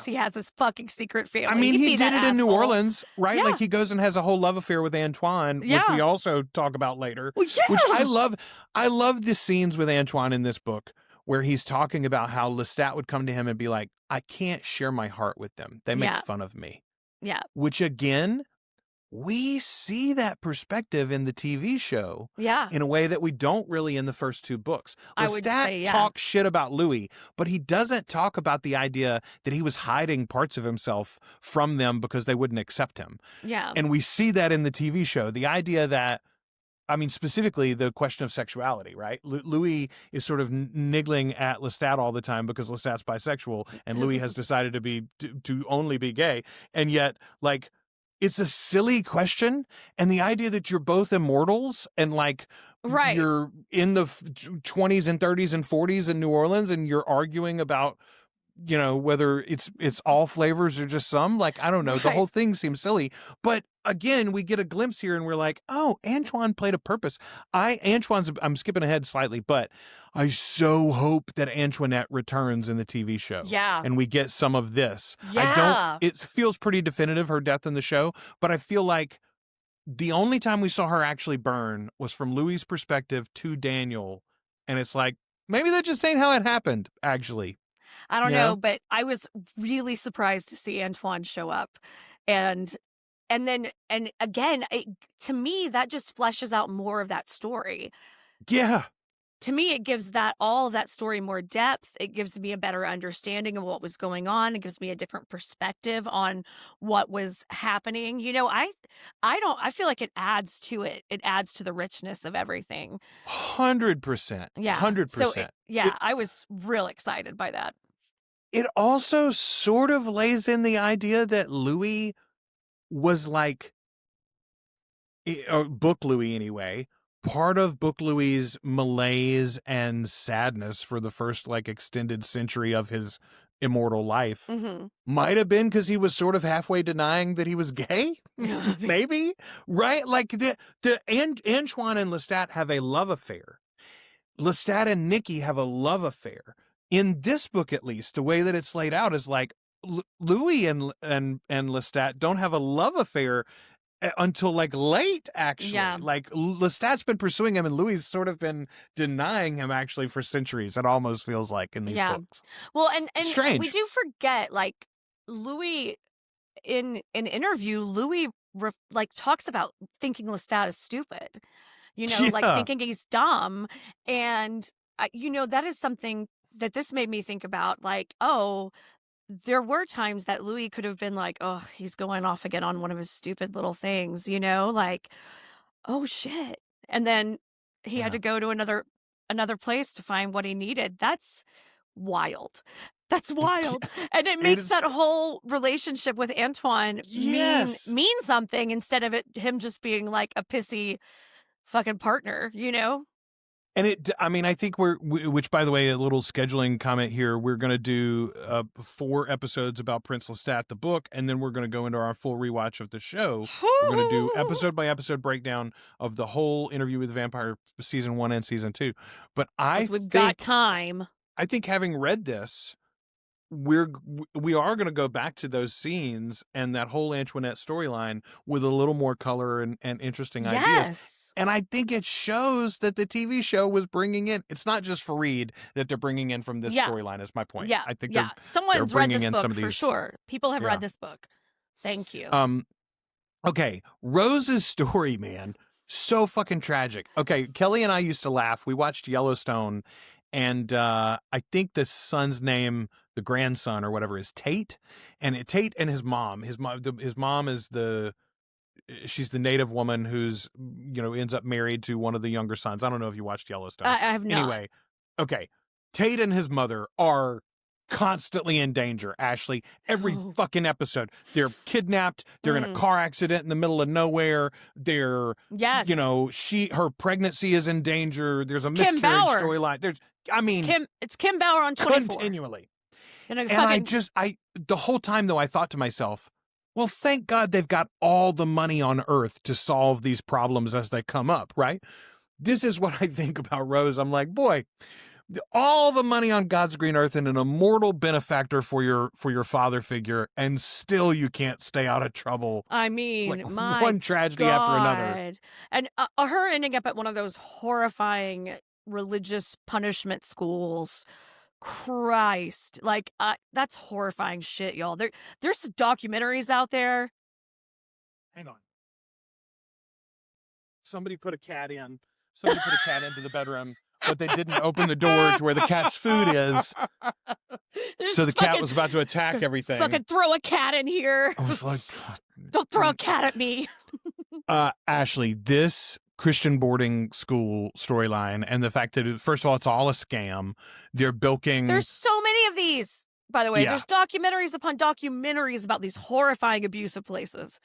B: He has this fucking secret family.
A: I mean,
B: He'd
A: he
B: be
A: did
B: that
A: it in New
B: asshole.
A: Orleans, right?
B: Yeah.
A: Like he goes and has a whole love affair with Antoine, which
B: Yeah.
A: we also talk about later.
B: Well, yeah.
A: Which I love. I love the scenes with Antoine in this book where he's talking about how Lestat would come to him and be like, I can't share my heart with them. They make
B: Yeah.
A: fun of me.
B: Yeah.
A: Which again, we see that perspective in the TV show
B: Yeah.
A: in a way that we don't really in the first two books.
B: I would
A: Lestat
B: say, yeah.
A: talks shit about Louis, but he doesn't talk about the idea that he was hiding parts of himself from them because they wouldn't accept him.
B: Yeah.
A: And we see that in the TV show. The idea that, I mean, specifically the question of sexuality, right? Louis is sort of niggling at Lestat all the time because Lestat's bisexual and Louis has decided to only be gay. And yet, like, it's a silly question. And the idea that you're both immortals and like
B: Right.
A: you're in the 20s and 30s and 40s in New Orleans and you're arguing about, whether it's all flavors or just some, like, I don't know. The
B: Right.
A: whole thing seems silly. But again, we get a glimpse here and we're like, oh, Antoine played a purpose. I'm skipping ahead slightly, but I so hope that Antoinette returns in the TV show.
B: Yeah.
A: And we get some of this.
B: Yeah.
A: It feels pretty definitive, her death in the show, but I feel like the only time we saw her actually burn was from Louis' perspective to Daniel. And it's like, maybe that just ain't how it happened, actually.
B: I don't
A: Yeah.
B: know, but I was really surprised to see Antoine show up. And again, to me, that just fleshes out more of that story.
A: Yeah.
B: To me, it gives all of that story more depth. It gives me a better understanding of what was going on. It gives me a different perspective on what was happening. I feel like it adds to it. It adds to the richness of everything.
A: 100%.
B: Yeah.
A: 100%.
B: So I was real excited by that.
A: It also sort of lays in the idea that Louis was like, or Book Louis anyway, part of Book Louis's malaise and sadness for the first like extended century of his immortal life
B: Mm-hmm.
A: might have been because he was sort of halfway denying that he was gay. Maybe, right? Like Antoine and Lestat have a love affair. Lestat and Nikki have a love affair. In this book, at least, the way that it's laid out is like Louis and Lestat don't have a love affair until like late, actually.
B: Yeah.
A: Like Lestat's been pursuing him and Louis has sort of been denying him actually for centuries. It almost feels like in these books.
B: Well, and
A: Strange.
B: we do forget, like, Louis, in an interview, Louis talks about thinking Lestat is stupid, like
A: Yeah.
B: thinking he's dumb. And, that is something that this made me think about, like, oh, there were times that Louis could have been like, oh, he's going off again on one of his stupid little things, like, oh shit. And then he had to go to another place to find what he needed. That's wild. That's wild. And it makes that whole relationship with Antoine mean something instead of him just being like a pissy fucking partner, you know?
A: And I think which by the way, a little scheduling comment here, we're going to do 4 episodes about Prince Lestat, the book, and then we're going to go into our full rewatch of the show. We're going to do episode by episode breakdown of the whole Interview with the Vampire season 1 and season 2. But we've
B: got time.
A: I think having read this, we are going to go back to those scenes and that whole Antoinette storyline with a little more color and interesting ideas. And I think it shows that the TV show was bringing in, it's not just Farid that they're bringing in from this storyline is my point.
B: Yeah.
A: I think
B: someone's
A: they're bringing
B: read this
A: in
B: book
A: some of these.
B: for sure. People have read this book. Thank you.
A: Okay. Rose's story, man. So fucking tragic. Okay. Kelly and I used to laugh. We watched Yellowstone, and I think the son's name, the grandson or whatever, is Tate. And Tate and his mom. His mom is she's the native woman who's, ends up married to one of the younger sons. I don't know if you watched Yellowstone.
B: I have not.
A: Anyway, okay. Tate and his mother are constantly in danger, Ashley. Every fucking episode. They're kidnapped. They're in a car accident in the middle of nowhere. They're, her pregnancy is in danger. There's a miscarriage storyline.
B: It's Kim Bauer on 24.
A: Continually.
B: And
A: the whole time though, I thought to myself, well, thank God they've got all the money on earth to solve these problems as they come up, right? This is what I think about Rose. I'm like, boy, all the money on God's green earth and an immortal benefactor for your father figure, and still you can't stay out of trouble.
B: I mean,
A: like, one tragedy after another.
B: And her ending up at one of those horrifying religious punishment schools. Christ, like that's horrifying shit, y'all. There's documentaries out there.
A: Hang on. Somebody put a cat in. Somebody put a cat into the bedroom, but they didn't open the door to where the cat's food is. So the cat was about to attack everything.
B: Fucking throw a cat in here.
A: I was like,
B: don't throw a cat at me.
A: Ashley, this Christian boarding school storyline and the fact that, first of all, it's all a scam. They're bilking.
B: There's so many of these, by the way. There's documentaries upon documentaries about these horrifying abusive places.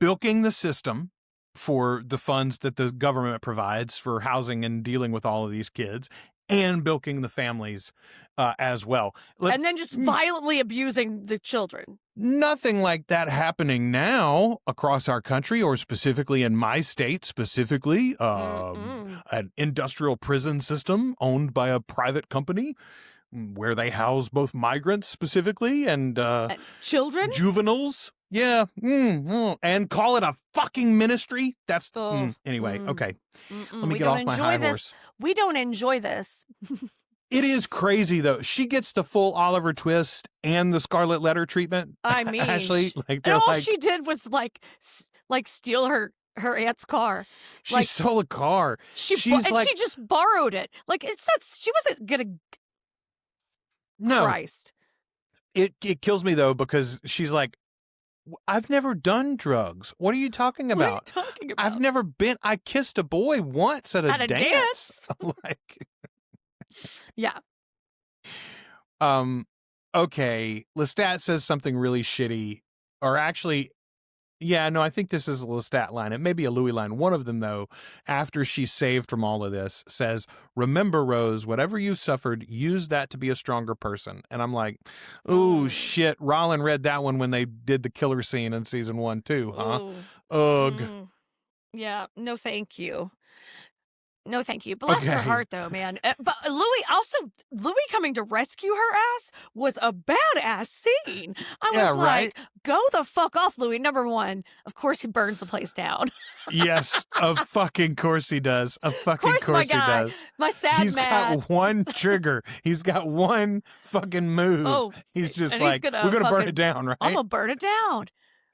A: Bilking the system for the funds that the government provides for housing and dealing with all of these kids, and bilking the families as well.
B: And then just violently abusing the children.
A: Nothing like that happening now across our country, or specifically in my state, specifically an industrial prison system owned by a private company where they house both migrants specifically and
B: children,
A: juveniles. Yeah. And call it a fucking ministry. That's anyway. Okay. Let me get off my high horse.
B: We don't enjoy this.
A: It is crazy though. She gets the full Oliver Twist and the Scarlet Letter treatment.
B: I mean,
A: Ashley,
B: and all she did was like steal her aunt's car.
A: She stole a car.
B: She just borrowed it. Like, it's not. She wasn't gonna.
A: No.
B: Christ.
A: It kills me though, because she's like, I've never done drugs. What are you talking about?
B: What are you talking about?
A: I've never been. I kissed a boy once at a dance. Like,
B: yeah.
A: Okay. Lestat says something really shitty, or actually, yeah, no, I think this is a Lestat line. It may be a Louis line. One of them, though, after she's saved from all of this, says, "Remember, Rose, whatever you suffered, use that to be a stronger person." And I'm like, oh, shit. Rollin read that one when they did the killer scene in season 1, too, huh? Ugh.
B: Yeah, no thank you. No, thank you. Bless her heart, though, man. But Louis coming to rescue her ass was a badass scene. I was like, go the fuck off, Louis. Number one, of course he burns the place down.
A: Yes, of fucking course he does. Of fucking course he does.
B: My sad
A: He's got one trigger. He's got one fucking move. Oh, he's just like, we're going to burn it down, right?
B: I'm going to burn it down.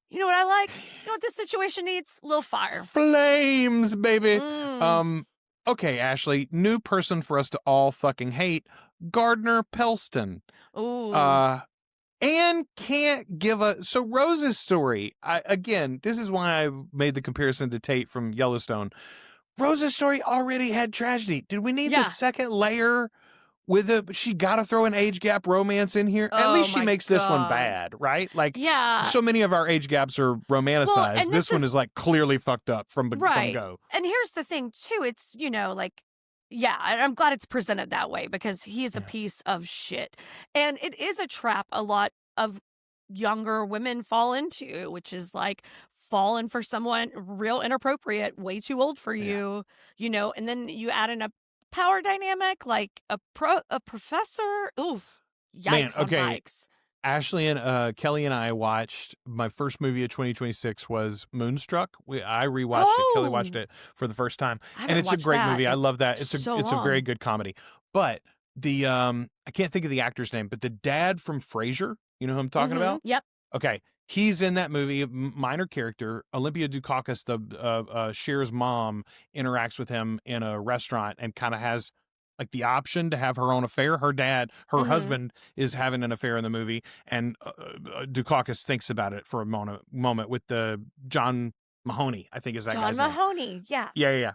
B: You know what I like? You know what this situation needs? A little fire.
A: Flames, baby. Okay, Ashley, new person for us to all fucking hate, Gardner Pelston.
B: Ooh.
A: Anne can't give a... So Rose's story, again, this is why I made the comparison to Tate from Yellowstone. Rose's story already had tragedy. Did we need the second layer with a... She got to throw an age gap romance in here? At least she makes this one bad, right? Like, so many of our age gaps are romanticized.
B: Well,
A: this one is like clearly fucked up from
B: right.
A: go.
B: And here's the thing, too. It's, you know, like, yeah, and I'm glad it's presented that way because he is a piece of shit. And it is a trap a lot of younger women fall into, which is like falling for someone real inappropriate, way too old for you, you know, and then you add in a power dynamic like a professor. Oof, yikes.
A: Man,
B: on hikes.
A: Ashley and Kelly and I watched my first movie of 2026 was Moonstruck. I rewatched it. Kelly watched it for the first time, and it's a great movie. I love that. It's a very good comedy. But the I can't think of the actor's name, but the dad from Frasier, you know who I'm talking about?
B: Yep.
A: Okay, he's in that movie. Minor character. Olympia Dukakis, the Cher's mom, interacts with him in a restaurant and kind of has like the option to have her own affair. Her dad, her husband is having an affair in the movie, and Dukakis thinks about it for a moment with the John Mahoney, I think is that guy's name.
B: John Mahoney, yeah.
A: Yeah.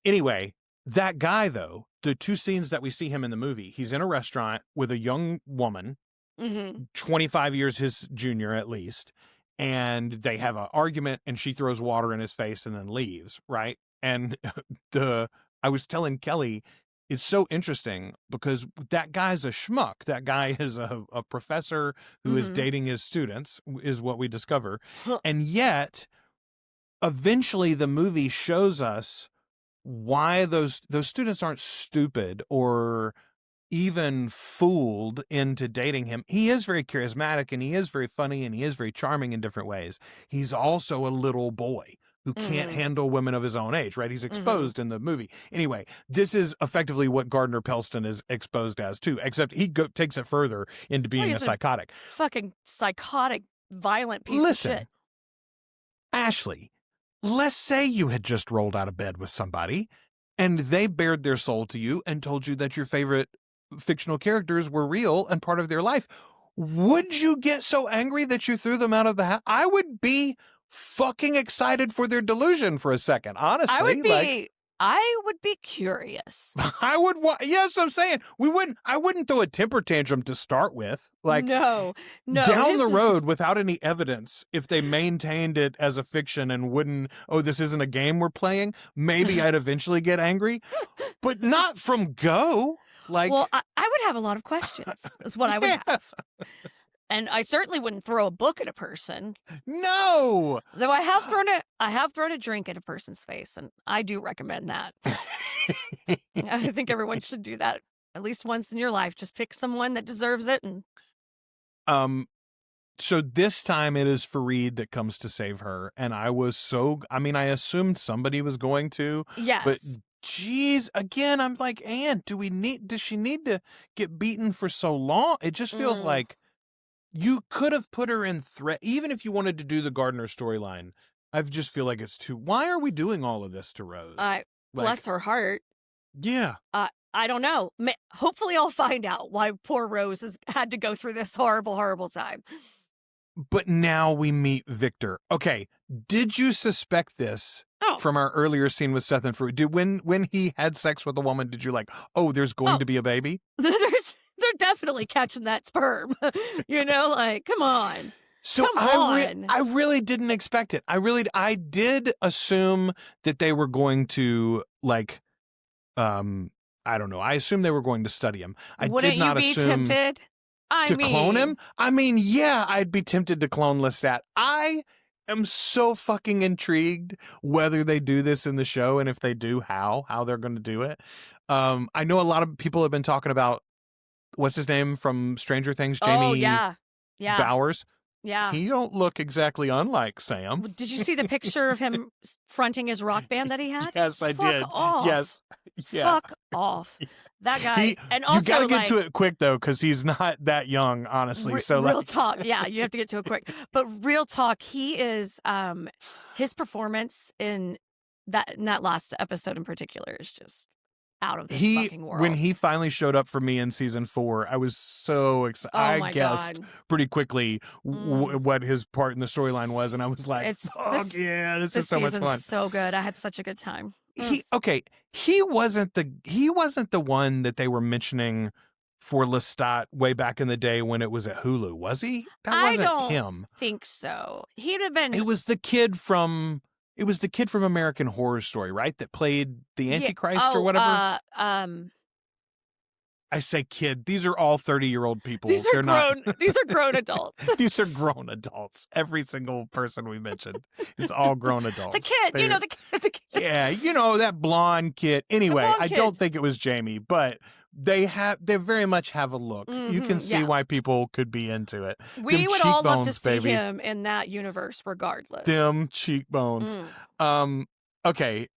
A: Anyway, that guy though, the two scenes that we see him in the movie, he's in a restaurant with a young woman, 25 years his junior at least, and they have an argument and she throws water in his face and then leaves, right? And I was telling Kelly, it's so interesting because that guy's a schmuck. That guy is a professor who is dating his students, is what we discover. And yet, eventually the movie shows us why those students aren't stupid or even fooled into dating him. He is very charismatic and he is very funny and he is very charming in different ways. He's also a little boy who can't handle women of his own age, right? He's exposed in the movie. Anyway, this is effectively what Gardner Pelston is exposed as too, except he takes it further into being a psychotic.
B: Fucking psychotic, violent piece of shit.
A: Ashley, let's say you had just rolled out of bed with somebody and they bared their soul to you and told you that your favorite fictional characters were real and part of their life. Would you get so angry that you threw them out of the house? I would be fucking excited for their delusion for a second, honestly.
B: I would be curious.
A: I would yes, I'm saying I wouldn't throw a temper tantrum to start with. Like
B: no.
A: Down the road without any evidence, if they maintained it as a fiction and wouldn't, this isn't a game we're playing, maybe I'd eventually get angry. But not from go. Like,
B: well, I would have a lot of questions, is what I would have. And I certainly wouldn't throw a book at a person.
A: No.
B: Though I have thrown a drink at a person's face, and I do recommend that. I think everyone should do that at least once in your life. Just pick someone that deserves it. And
A: so this time it is Fareed that comes to save her, and I assumed somebody was going to.
B: Yes.
A: But geez, again, I'm like, Anne, does she need to get beaten for so long? It just feels like you could have put her in threat, even if you wanted to do the Gardner storyline. I just feel like it's too. Why are we doing all of this to Rose?
B: Bless her heart.
A: Yeah.
B: I don't know. Hopefully, I'll find out why poor Rose has had to go through this horrible, horrible time.
A: But now we meet Victor. Okay, did you suspect this from our earlier scene with Seth and Fareed? When he had sex with a woman, did you like, there's going to be a baby?
B: They're definitely catching that sperm. You know, like, come on.
A: So I really didn't expect it. I did assume that they were going to like, I don't know. I assumed they were going to study him.
B: Wouldn't
A: did not
B: you be
A: assume
B: tempted?
A: Clone him. I mean, yeah, I'd be tempted to clone Lestat. I am so fucking intrigued whether they do this in the show, and if they do, how they're going to do it. I know a lot of people have been talking about what's his name from Stranger Things, Jamie Bowers.
B: Yeah.
A: He don't look exactly unlike Sam.
B: Did you see the picture of him fronting his rock band that he had?
A: Yes, I did.
B: Off.
A: Yes. Yeah.
B: Fuck off. That guy. And also,
A: you got to get to it quick, though, because he's not that young, honestly.
B: Real talk. Yeah, you have to get to it quick. But real talk, he is, his performance in that last episode in particular is just out of this
A: He
B: fucking world.
A: when he finally showed up for me in season 4, I was so excited.
B: Oh
A: I
B: my
A: guessed
B: God.
A: pretty quickly
B: Mm.
A: what his part in the storyline was, and I was like,
B: It's
A: "Fuck
B: this-
A: yeah, this
B: This
A: is so much
B: season's
A: fun."
B: so good. I had such a good time.
A: He wasn't the one that they were mentioning for Lestat way back in the day when it was at Hulu, was he? That
B: I
A: wasn't
B: don't
A: him.
B: think so. He'd have been.
A: It was the kid from American Horror Story, right? That played the Antichrist or whatever. I say kid. These are all 30-year-old people.
B: These are
A: They're
B: grown.
A: not.
B: These are grown adults.
A: These are grown adults. Every single person we mentioned is all grown adults.
B: The kid,
A: They're-
B: the kid. The kid.
A: Yeah, that blonde kid. Anyway,
B: blonde
A: I
B: kid.
A: don't think it was Jamie, but they very much have a look. You can see
B: yeah.
A: why people could be into it.
B: We
A: Them
B: would all love to
A: cheekbones,
B: see
A: baby.
B: him in that universe, regardless.
A: Them cheekbones.
B: Mm.
A: Okay.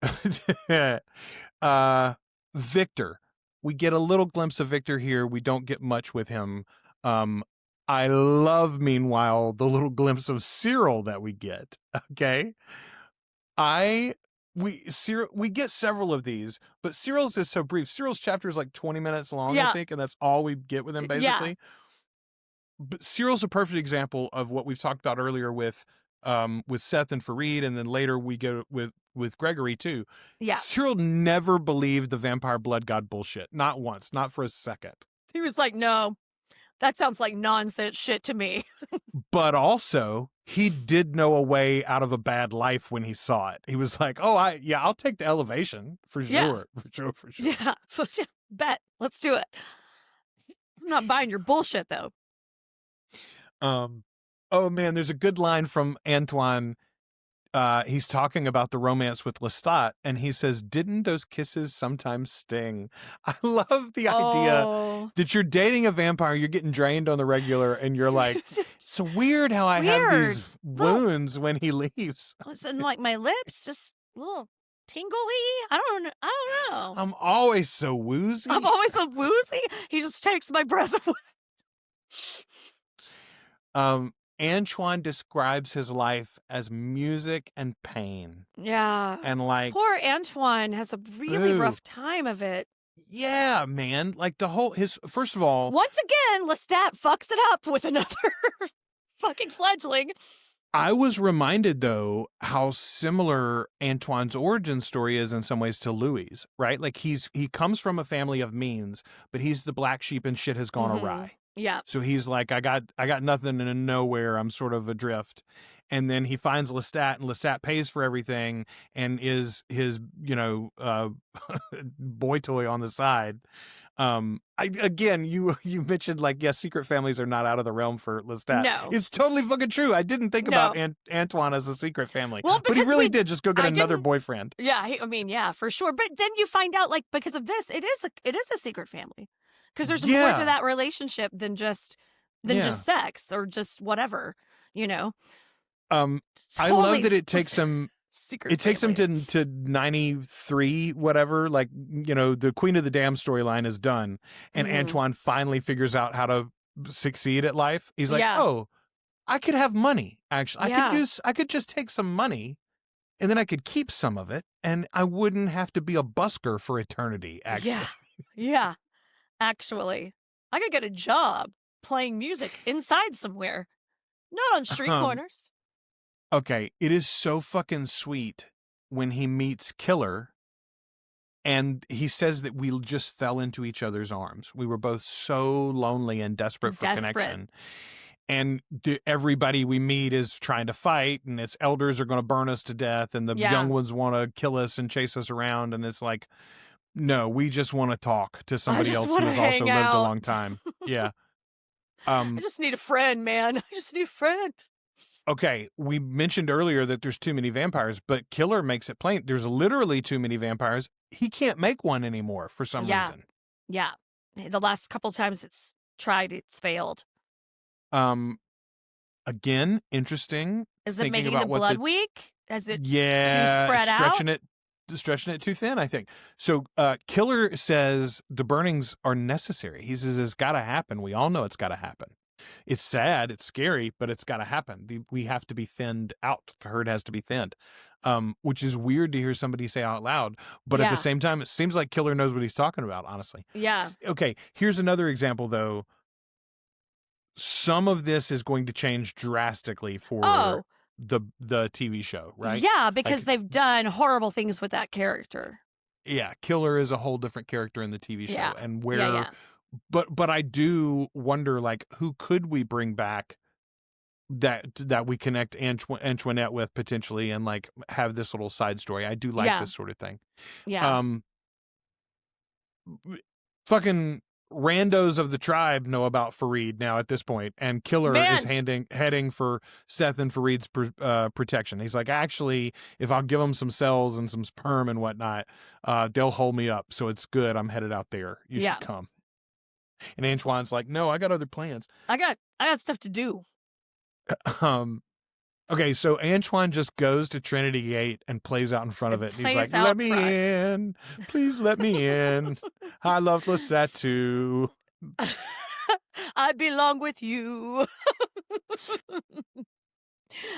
A: Victor. We get a little glimpse of Victor here. We don't get much with him. I love, meanwhile, the little glimpse of Cyril that we get. Okay. We get several of these, but Cyril's is so brief. Cyril's chapter is like 20 minutes long, I think, and that's all we get with him, basically.
B: Yeah.
A: But Cyril's a perfect example of what we've talked about earlier with Seth and Fareed, and then later we go with Gregory too.
B: Yeah.
A: Cyril never believed the vampire blood god bullshit. Not once, not for a second.
B: He was like, no, that sounds like nonsense shit to me.
A: But also, he did know a way out of a bad life when he saw it. He was like, "Oh, I'll take the elevation for sure,
B: Yeah.
A: for sure."
B: Yeah. Bet. Let's do it. I'm not buying your bullshit, though.
A: Oh man, there's a good line from Antoine. He's talking about the romance with Lestat, and he says, "Didn't those kisses sometimes sting?" I love the idea that you're dating a vampire, you're getting drained on the regular, and you're like, "It's weird how I have these wounds when he leaves."
B: And like my lips just a little tingly. I don't know.
A: I'm always so woozy.
B: I'm always so woozy. He just takes my breath away.
A: Antoine describes his life as music and pain.
B: Yeah.
A: And like,
B: poor Antoine has a really rough time of it.
A: Yeah, man. Like first of all,
B: once again, Lestat fucks it up with another fucking fledgling.
A: I was reminded, though, how similar Antoine's origin story is in some ways to Louis', right? Like he comes from a family of means, but he's the black sheep and shit has gone awry.
B: Yeah.
A: So he's like, I got nothing and nowhere. I'm sort of adrift. And then he finds Lestat, and Lestat pays for everything and is his, boy toy on the side. You mentioned like, yes, secret families are not out of the realm for Lestat.
B: No.
A: It's totally fucking true. I didn't think about Antoine as a secret family.
B: Well,
A: but he really did just go get another boyfriend.
B: Yeah, for sure. But then you find out, like, because of this, it is a secret family. Because there's more to that relationship than just sex or just whatever,
A: I love that it takes him.
B: Secret
A: it takes him
B: family.
A: to 93, whatever. Like, the Queen of the Dam storyline is done, and Antoine finally figures out how to succeed at life. He's like, oh, I could have money. Actually, I could just take some money, and then I could keep some of it, and I wouldn't have to be a busker for eternity. Actually,
B: yeah. Actually, I could get a job playing music inside somewhere, not on street corners.
A: Okay, it is so fucking sweet when he meets Killer, and he says that we just fell into each other's arms. We were both so lonely and desperate for connection. And everybody we meet is trying to fight, and its elders are going to burn us to death, and the young ones want to kill us and chase us around, and it's like, no, we just want to talk to somebody else who has also lived a long time. Yeah.
B: I just need a friend, man. I just need a friend.
A: Okay, we mentioned earlier that there's too many vampires, but Killer makes it plain. There's literally too many vampires. He can't make one anymore for some reason.
B: Yeah. The last couple times it's tried, it's failed.
A: Again, interesting.
B: Is it making the blood weak? Is it too spread
A: stretching it too thin, I think. So Killer says the burnings are necessary. He says it's got to happen. We all know it's got to happen. It's sad, it's scary, but it's got to happen. We have to be thinned out. The herd has to be thinned. which is weird to hear somebody say out loud. But at the same time, it seems like Killer knows what he's talking about, honestly.
B: Yeah.
A: Okay, here's another example, though. Some of this is going to change drastically for the TV show, right?
B: Yeah, because they've done horrible things with that character.
A: Yeah, Killer is a whole different character in the TV show.
B: Yeah.
A: And where but I do wonder, like, who could we bring back that we connect Antoinette with potentially, and like have this little side story. I do like this sort of thing.
B: Yeah.
A: Fucking randos of the tribe know about Fareed now at this point, and Killer is heading for Seth and Fareed's protection. He's like, actually, if I'll give them some cells and some sperm and whatnot, they'll hold me up. So it's good. I'm headed out there. You should come. And Antoine's like, no, I got other plans.
B: I got stuff to do.
A: Okay, so Antoine just goes to Trinity Gate and plays out in front of it. And he's like, let me in. Please let me in. I love Lestat too.
B: I belong with you.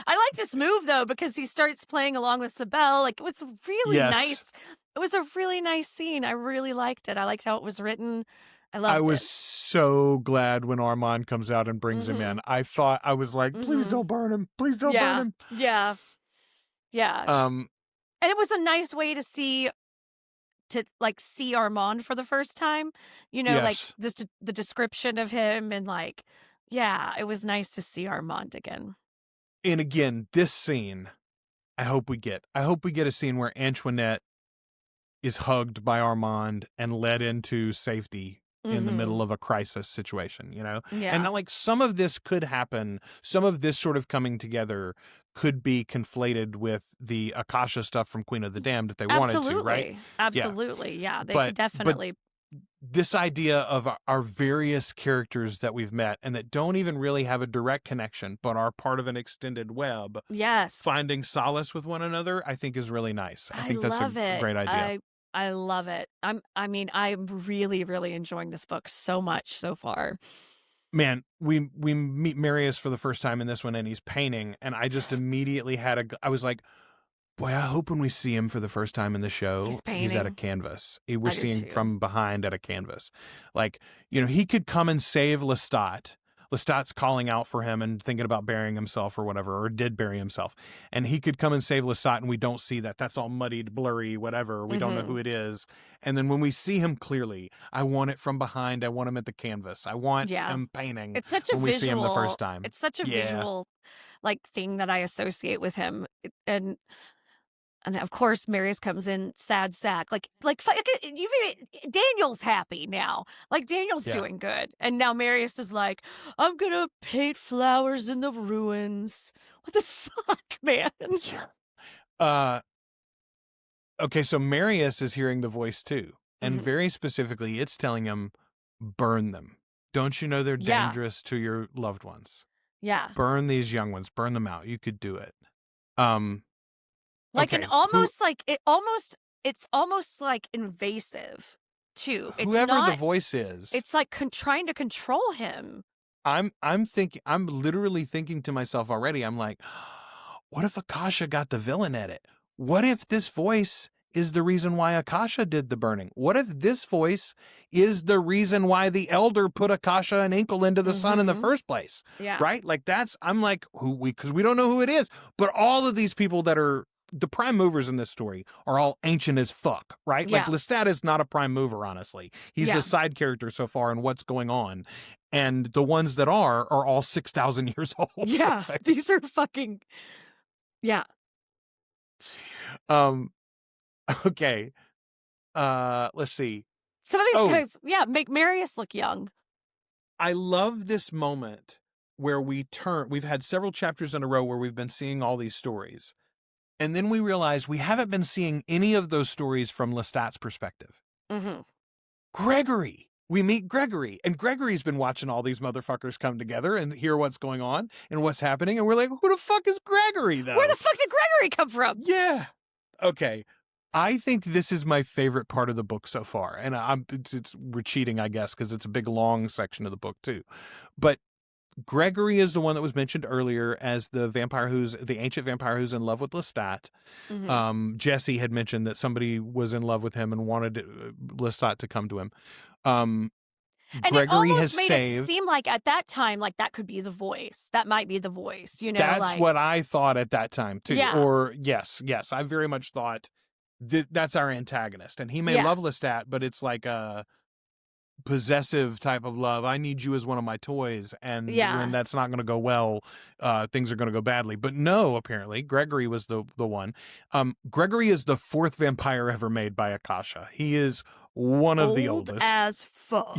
B: I like this move, though, because he starts playing along with Sibel. Like, it was really nice. It was a really nice scene. I really liked it. I liked how it was written. I
A: was so glad when Armand comes out and brings him in. I was like, please don't burn him. Please don't burn him.
B: Yeah. Yeah. And it was a nice way to see Armand for the first time. You know, like the description of him, and like, it was nice to see Armand again.
A: And again, this scene, I hope we get a scene where Antoinette is hugged by Armand and led into safety in the middle of a crisis situation, you know?
B: Yeah.
A: And like some of this could happen. Some of this sort of coming together could be conflated with the Akasha stuff from Queen of the Damned if they wanted to, right?
B: Absolutely. Yeah. They could definitely.
A: But this idea of our various characters that we've met and that don't even really have a direct connection, but are part of an extended web.
B: Yes.
A: Finding solace with one another, I think is really nice. I think that's a great idea.
B: I love it. I'm really, really enjoying this book so much so far.
A: Man, we meet Marius for the first time in this one, and he's painting, and I just immediately I was like, boy, I hope when we see him for the first time in the show, he's at a canvas. We're seeing from behind at a canvas. Like, you know, he could come and save Lestat. Lestat's calling out for him and thinking about burying himself or whatever, or did bury himself. And he could come and save Lestat, and we don't see that. That's all muddied, blurry, whatever. We don't know who it is. And then when we see him clearly, I want it from behind. I want him at the canvas. I want him painting.
B: It's such a
A: when
B: visual,
A: we see him the first time.
B: It's such a visual like thing that I associate with him. And of course, Marius comes in sad sack. Like Daniel's happy now. Like Daniel's doing good, and now Marius is like, "I'm gonna paint flowers in the ruins." What the fuck, man?
A: Okay, so Marius is hearing the voice too, and very specifically, it's telling him, "Burn them. Don't you know they're dangerous to your loved ones?
B: Yeah,
A: burn these young ones. Burn them out. You could do it."
B: Like an almost it's almost like invasive too. It's
A: whoever
B: not,
A: the voice is,
B: it's like trying to control him.
A: I'm literally thinking to myself already. I'm like, what if Akasha got the villain at it? What if this voice is the reason why Akasha did the burning? What if this voice is the reason why the elder put Akasha and Inkle into the sun in the first place?
B: Yeah.
A: Right? Like I'm like, because we don't know who it is. But all of these people that are the prime movers in this story are all ancient as fuck, right?
B: Yeah.
A: Like Lestat is not a prime mover, honestly. He's a side character so far in what's going on. And the ones that are all 6,000 years old.
B: Yeah. These are fucking,
A: Okay. Let's see.
B: Some of these guys, make Marius look young.
A: I love this moment where we've had several chapters in a row where we've been seeing all these stories. And then we realize we haven't been seeing any of those stories from Lestat's perspective. Gregory. We meet Gregory, and Gregory's been watching all these motherfuckers come together and hear what's going on and what's happening. And we're like, who the fuck is Gregory, though?
B: Where the fuck did Gregory come from?
A: Yeah. Okay. I think this is my favorite part of the book so far. And we're cheating, I guess, because it's a big, long section of the book, too. But Gregory is the one that was mentioned earlier as the ancient vampire who's in love with Lestat.
B: Mhm.
A: Jesse had mentioned that somebody was in love with him and wanted Lestat to come to him.
B: And
A: Gregory
B: it
A: has
B: almost made
A: saved.
B: it seem like at that time, like that could be the voice. That might be the voice,
A: That's
B: like,
A: what I thought at that time too.
B: Yeah.
A: Or yes, I very much thought that's our antagonist, and he may
B: Yeah.
A: love Lestat, but it's like a possessive type of love. I need you as one of my toys, and
B: Yeah.
A: when that's not going to go well, things are going to go badly. But no, apparently Gregory was the one. Gregory is the 4th vampire ever made by Akasha. He is one of the
B: old
A: oldest.
B: as fuck.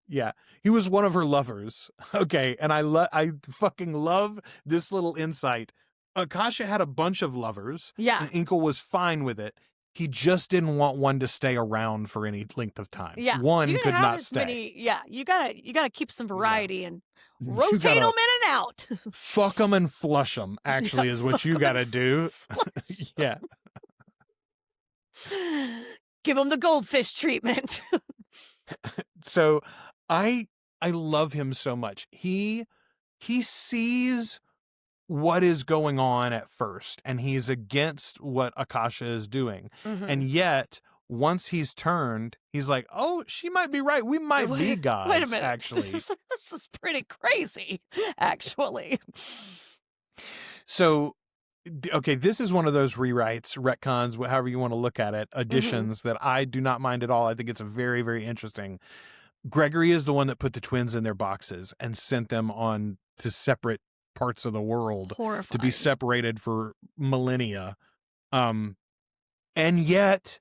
A: Yeah. He was one of her lovers. Okay, and I fucking love this little insight. Akasha had a bunch of lovers.
B: Yeah.
A: And Inkle was fine with it. He just didn't want one to stay around for any length of time.
B: Yeah.
A: One
B: You
A: could
B: have
A: not
B: as
A: stay.
B: many, you gotta keep some variety and
A: You
B: rotate
A: gotta
B: them in and out.
A: fuck them and flush them, actually,
B: Yeah,
A: is what
B: fuck
A: you
B: 'em
A: got to
B: and
A: do. Yeah.
B: Give them the goldfish treatment.
A: So I love him so much. He sees what is going on at first, and he's against what Akasha is doing.
B: Mhm.
A: And yet, once he's turned, he's like, oh, she might be right. We might be gods,
B: Wait a minute.
A: actually.
B: This is pretty crazy, actually.
A: So, okay, this is one of those rewrites, retcons, however you want to look at it, additions that I do not mind at all. I think it's very, very interesting. Gregory is the one that put the twins in their boxes and sent them on to separate parts of the world
B: Horrifying.
A: to be separated for millennia. And yet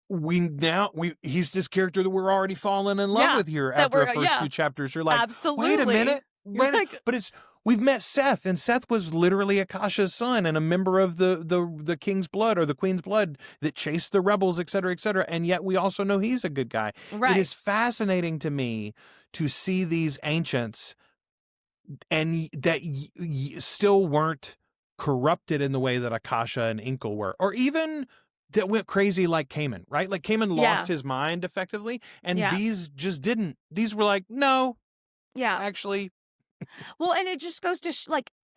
A: he's this character that we're already falling in love
B: Yeah,
A: with here
B: that
A: after the
B: we're-
A: first
B: yeah.
A: few chapters. You're like,
B: Absolutely.
A: wait a minute.
B: You're like-
A: But we've met Seth, and Seth was literally Akasha's son and a member of the king's blood or the queen's blood that chased the rebels, et cetera, and yet we also know he's a good guy.
B: Right.
A: It is fascinating to me to see these ancients and that still weren't corrupted in the way that Akasha and Inkle were, or even that went crazy like Cayman, right? Like Cayman lost his mind effectively, and these just didn't. These were like, no,
B: Yeah.
A: actually.
B: Well, and it just goes to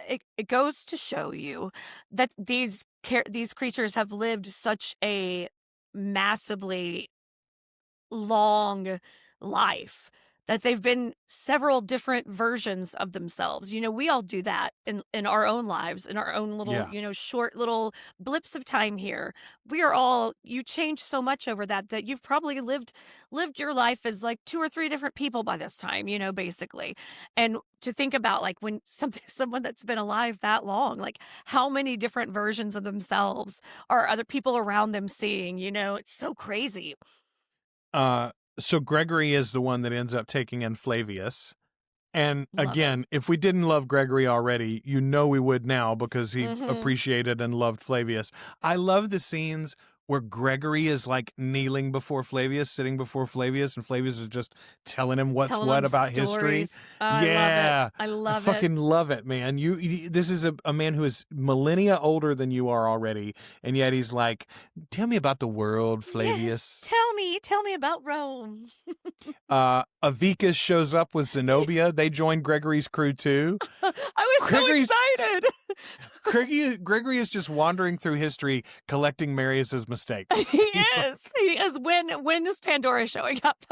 B: it goes to show you that these creatures have lived such a massively long life that they've been several different versions of themselves. We all do that in our own lives, in our own little, short little blips of time here. You change so much over that you've probably lived your life as like 2 or 3 different people by this time, basically. And to think about like when someone that's been alive that long, like how many different versions of themselves are other people around them seeing, it's so crazy.
A: So Gregory is the one that ends up taking in Flavius. And
B: Love
A: again, if we didn't love Gregory already, we would now because he appreciated and loved Flavius. I love the scenes where Gregory is like kneeling before Flavius, sitting before Flavius, and Flavius is just telling him what's what about history.
B: I love it.
A: I fucking love it, man. This is a man who is millennia older than you are already, and yet he's like, tell me about the world, Flavius.
B: Yes, tell me about Rome.
A: Avicus shows up with Zenobia. They join Gregory's crew too.
B: I was so excited.
A: Gregory is just wandering through history, collecting Marius's mistakes.
B: He is. When is Pandora showing up?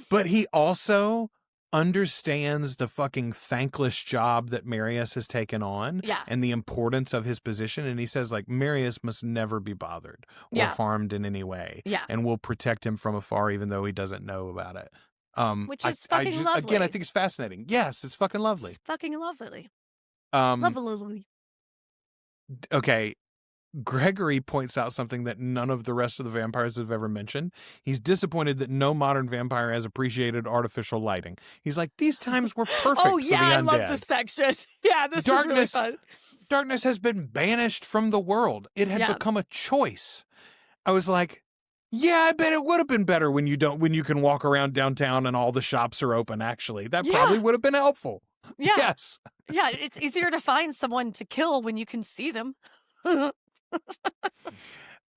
A: But he also understands the fucking thankless job that Marius has taken on and the importance of his position. And he says, like, Marius must never be bothered or harmed in any way.
B: Yeah.
A: And we'll protect him from afar, even though he doesn't know about it.
B: Which is fucking lovely.
A: Again, I think it's fascinating. Yes, it's fucking lovely.
B: It's fucking lovely.
E: Lovely.
A: Okay. Gregory points out something that none of the rest of the vampires have ever mentioned. He's disappointed that no modern vampire has appreciated artificial lighting. He's like, these times were perfect for the undead.
B: I love this section. Yeah, this is really fun.
A: Darkness has been banished from the world. It had become a choice. I was like, yeah, I bet it would have been better when you can walk around downtown and all the shops are open, actually. That probably would have been helpful.
B: Yeah.
A: Yes.
B: Yeah, it's easier to find someone to kill when you can see them.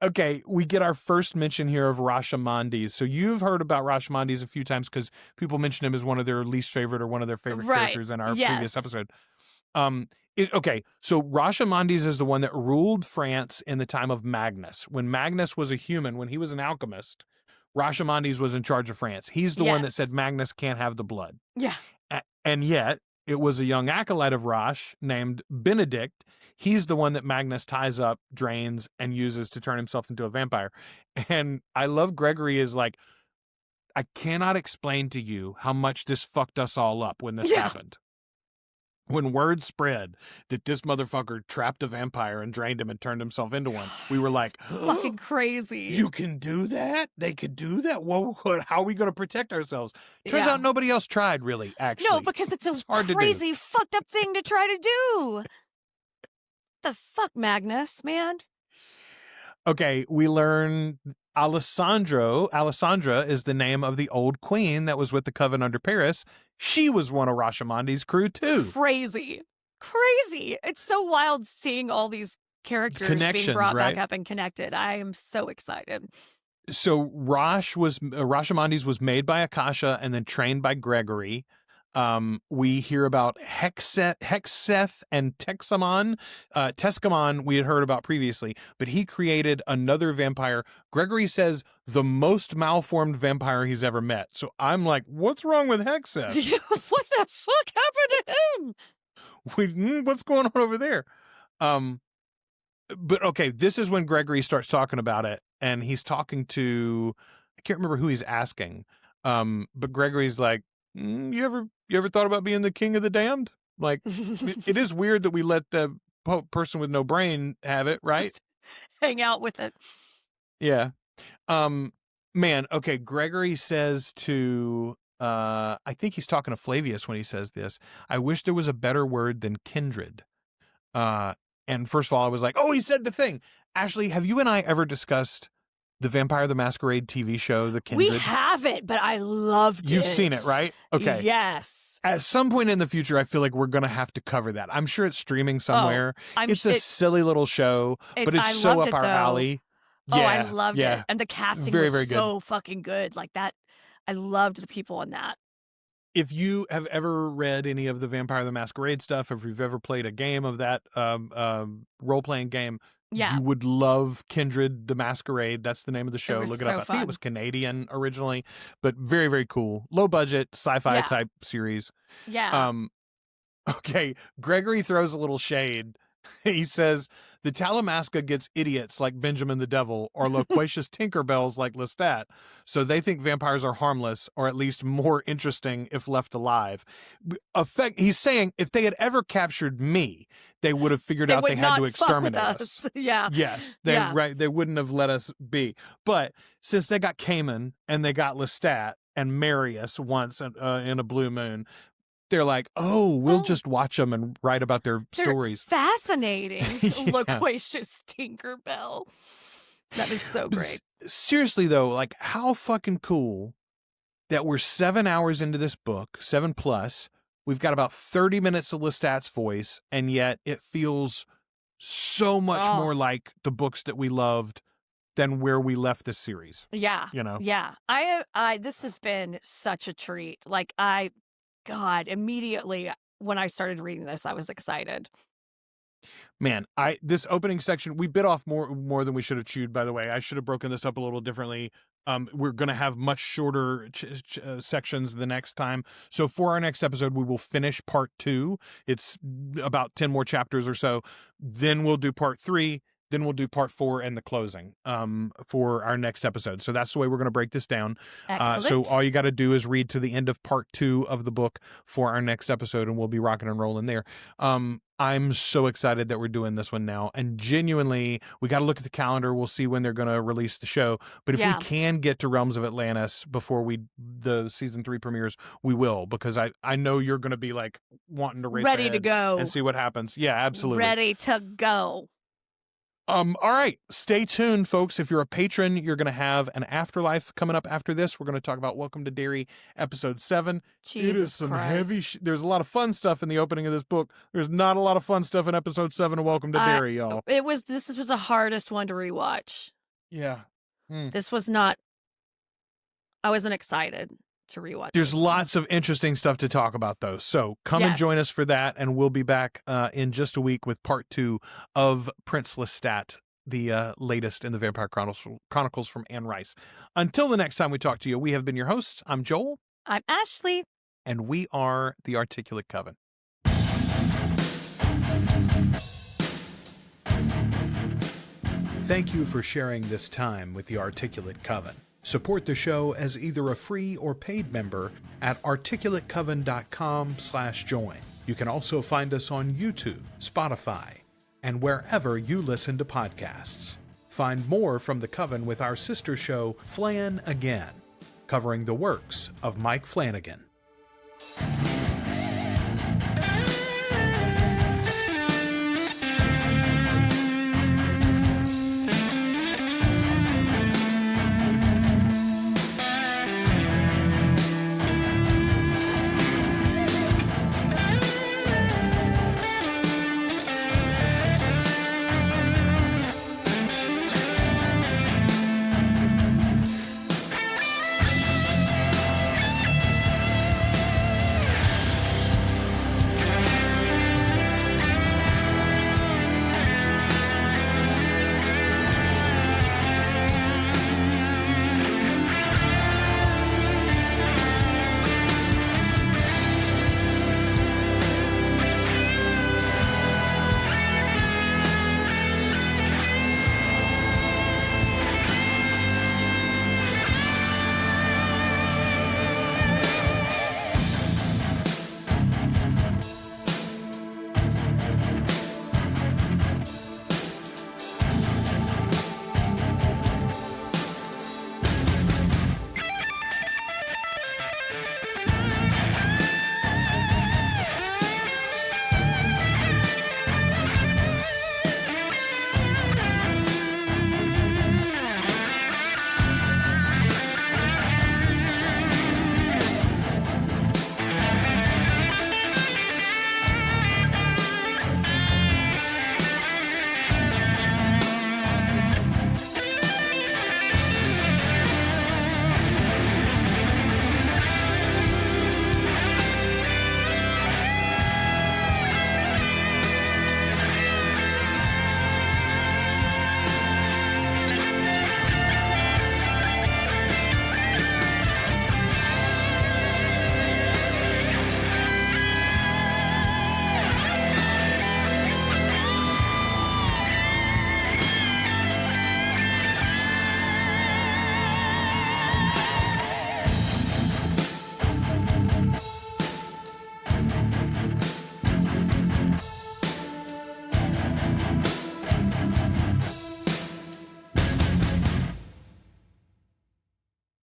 A: Okay, we get our first mention here of Rashamondes. So you've heard about Rashamondes a few times because people mention him as one of their least favorite or one of their favorite
B: Right.
A: characters in our
B: Yes.
A: previous episode. Okay, so Rashamondes is the one that ruled France in the time of Magnus. When Magnus was a human, when he was an alchemist, Rashamondes was in charge of France. He's the one that
B: Yes.
A: said Magnus can't have the blood.
B: Yeah.
A: And yet, it was a young acolyte of Rosh named Benedict. He's the one that Magnus ties up, drains, and uses to turn himself into a vampire. And I love Gregory is like, I cannot explain to you how much this fucked us all up when this happened. When word spread that this motherfucker trapped a vampire and drained him and turned himself into one, we were like,
B: Fucking crazy.
A: You can do that? They could do that? Whoa, how are we going to protect ourselves? Turns
B: Yeah.
A: out nobody else tried, really, actually.
B: No, because it's a
A: hard to do.
B: crazy, fucked up thing to try to do. The fuck, Magnus, man.
A: Okay, we learn Alessandra is the name of the old queen that was with the Coven under Paris. She was one of Rashamondes' crew, too.
B: Crazy. Crazy. It's so wild seeing all these characters being
A: Connections,
B: brought
A: right?
B: back up and connected. I am so excited.
A: So Rashamondes was made by Akasha and then trained by Gregory. We hear about Hexeth and Texamon. Tescamon we had heard about previously, but he created another vampire. Gregory says the most malformed vampire he's ever met. So I'm like, what's wrong with Hexeth?
B: What the fuck happened to him?
A: What's going on over there? But okay, this is when Gregory starts talking about it, and he's talking to, I can't remember who he's asking. But Gregory's like, you ever thought about being the king of the damned? Like, it is weird that we let the person with no brain have it, right?
B: Just hang out with it.
A: Yeah. Man, okay, Gregory says to, I think he's talking to Flavius when he says this, I wish there was a better word than kindred. And first of all, I was like, oh, he said the thing. Ashley, have you and I ever discussed the Vampire the Masquerade TV show, The Kindred?
B: We haven't, but I loved it.
A: You've seen it, right? Okay.
B: Yes.
A: At some point in the future, I feel like we're going to have to cover that. I'm sure it's streaming somewhere. It's a silly little show, but
B: I
A: it's so
B: loved
A: up
B: it,
A: our
B: though.
A: alley.
B: Oh,
A: Yeah,
B: I loved
A: yeah.
B: it. And the casting
A: Very,
B: was
A: very good.
B: so fucking good. Like that. I loved the people in that.
A: If you have ever read any of the Vampire the Masquerade stuff, if you've ever played a game of that role-playing game,
B: Yeah.
A: you would love Kindred the Masquerade. That's the name of the show.
B: was
A: Look it
B: so
A: up. I think it
B: fun.
A: was Canadian originally, but very, very cool. Low budget, sci-fi
B: Yeah.
A: type series.
B: Yeah.
A: Okay, Gregory throws a little shade. He says, the Talamasca gets idiots like Benjamin the Devil or loquacious Tinkerbells like Lestat, so they think vampires are harmless or at least more interesting if left alive. He's saying if they had ever captured me, they would have figured out
B: would
A: they had
B: not
A: to
B: fuck
A: exterminate
B: with
A: us.
B: Yeah.
A: Yes,
B: Yeah.
A: they wouldn't have let us be. But since they got Cayman and they got Lestat and Marius once in a blue moon, they're like, oh, we'll just watch them and write about their
B: They're
A: stories.
B: fascinating.
A: Yeah.
B: Loquacious Tinkerbell. That is so great.
A: Seriously, though, like, how fucking cool that we're 7 hours into this book, 7+. We've got about 30 minutes of Lestat's voice, and yet it feels so much more like the books that we loved than where we left this series.
B: Yeah.
A: You know?
B: Yeah. This has been such a treat. Like, God, immediately when I started reading this, I was excited.
A: Man, this opening section, we bit off more than we should have chewed, by the way. I should have broken this up a little differently. We're going to have much shorter sections the next time. So for our next episode, we will finish part 2. It's about 10 more chapters or so. Then we'll do part 3. Then we'll do part 4 and the closing for our next episode. So that's the way we're going to break this down.
B: Excellent.
A: So all you got to do is read to the end of part 2 of the book for our next episode, and we'll be rocking and rolling there. I'm so excited that we're doing this one now. And genuinely, we got to look at the calendar. We'll see when they're going to release the show. But if we can get to Realms of Atlantis before the season 3 premieres, we will, because I know you're going to be like wanting to race
B: Ready
A: ahead
B: to go.
A: and see what happens. Yeah, absolutely.
B: Ready to go.
A: All right. Stay tuned, folks. If you're a patron, you're going to have an afterlife coming up after this. We're going to talk about Welcome to Derry, episode 7.
B: Jesus
A: it is some
B: Christ.
A: heavy there's a lot of fun stuff in the opening of this book. There's not a lot of fun stuff in episode 7 of Welcome to Derry, y'all.
B: This was the hardest one to rewatch.
D: Yeah.
B: This was not. I wasn't excited to rewatch.
A: There's
B: this one.
A: lots of interesting stuff to talk about, though. So come and
B: Yes.
A: join us for that, and we'll be back in just a week with part 2 of Prince Lestat, the latest in the Vampire Chronicles from Anne Rice. Until the next time we talk to you, we have been your hosts. I'm Joel,
B: I'm Ashley.
A: and we are the Articulate Coven.
C: Thank you for sharing this time with the Articulate Coven. Support the show as either a free or paid member at articulatecoven.com/join. You can also find us on YouTube, Spotify, and wherever you listen to podcasts. Find more from the Coven with our sister show, Flan Again, covering the works of Mike Flanagan.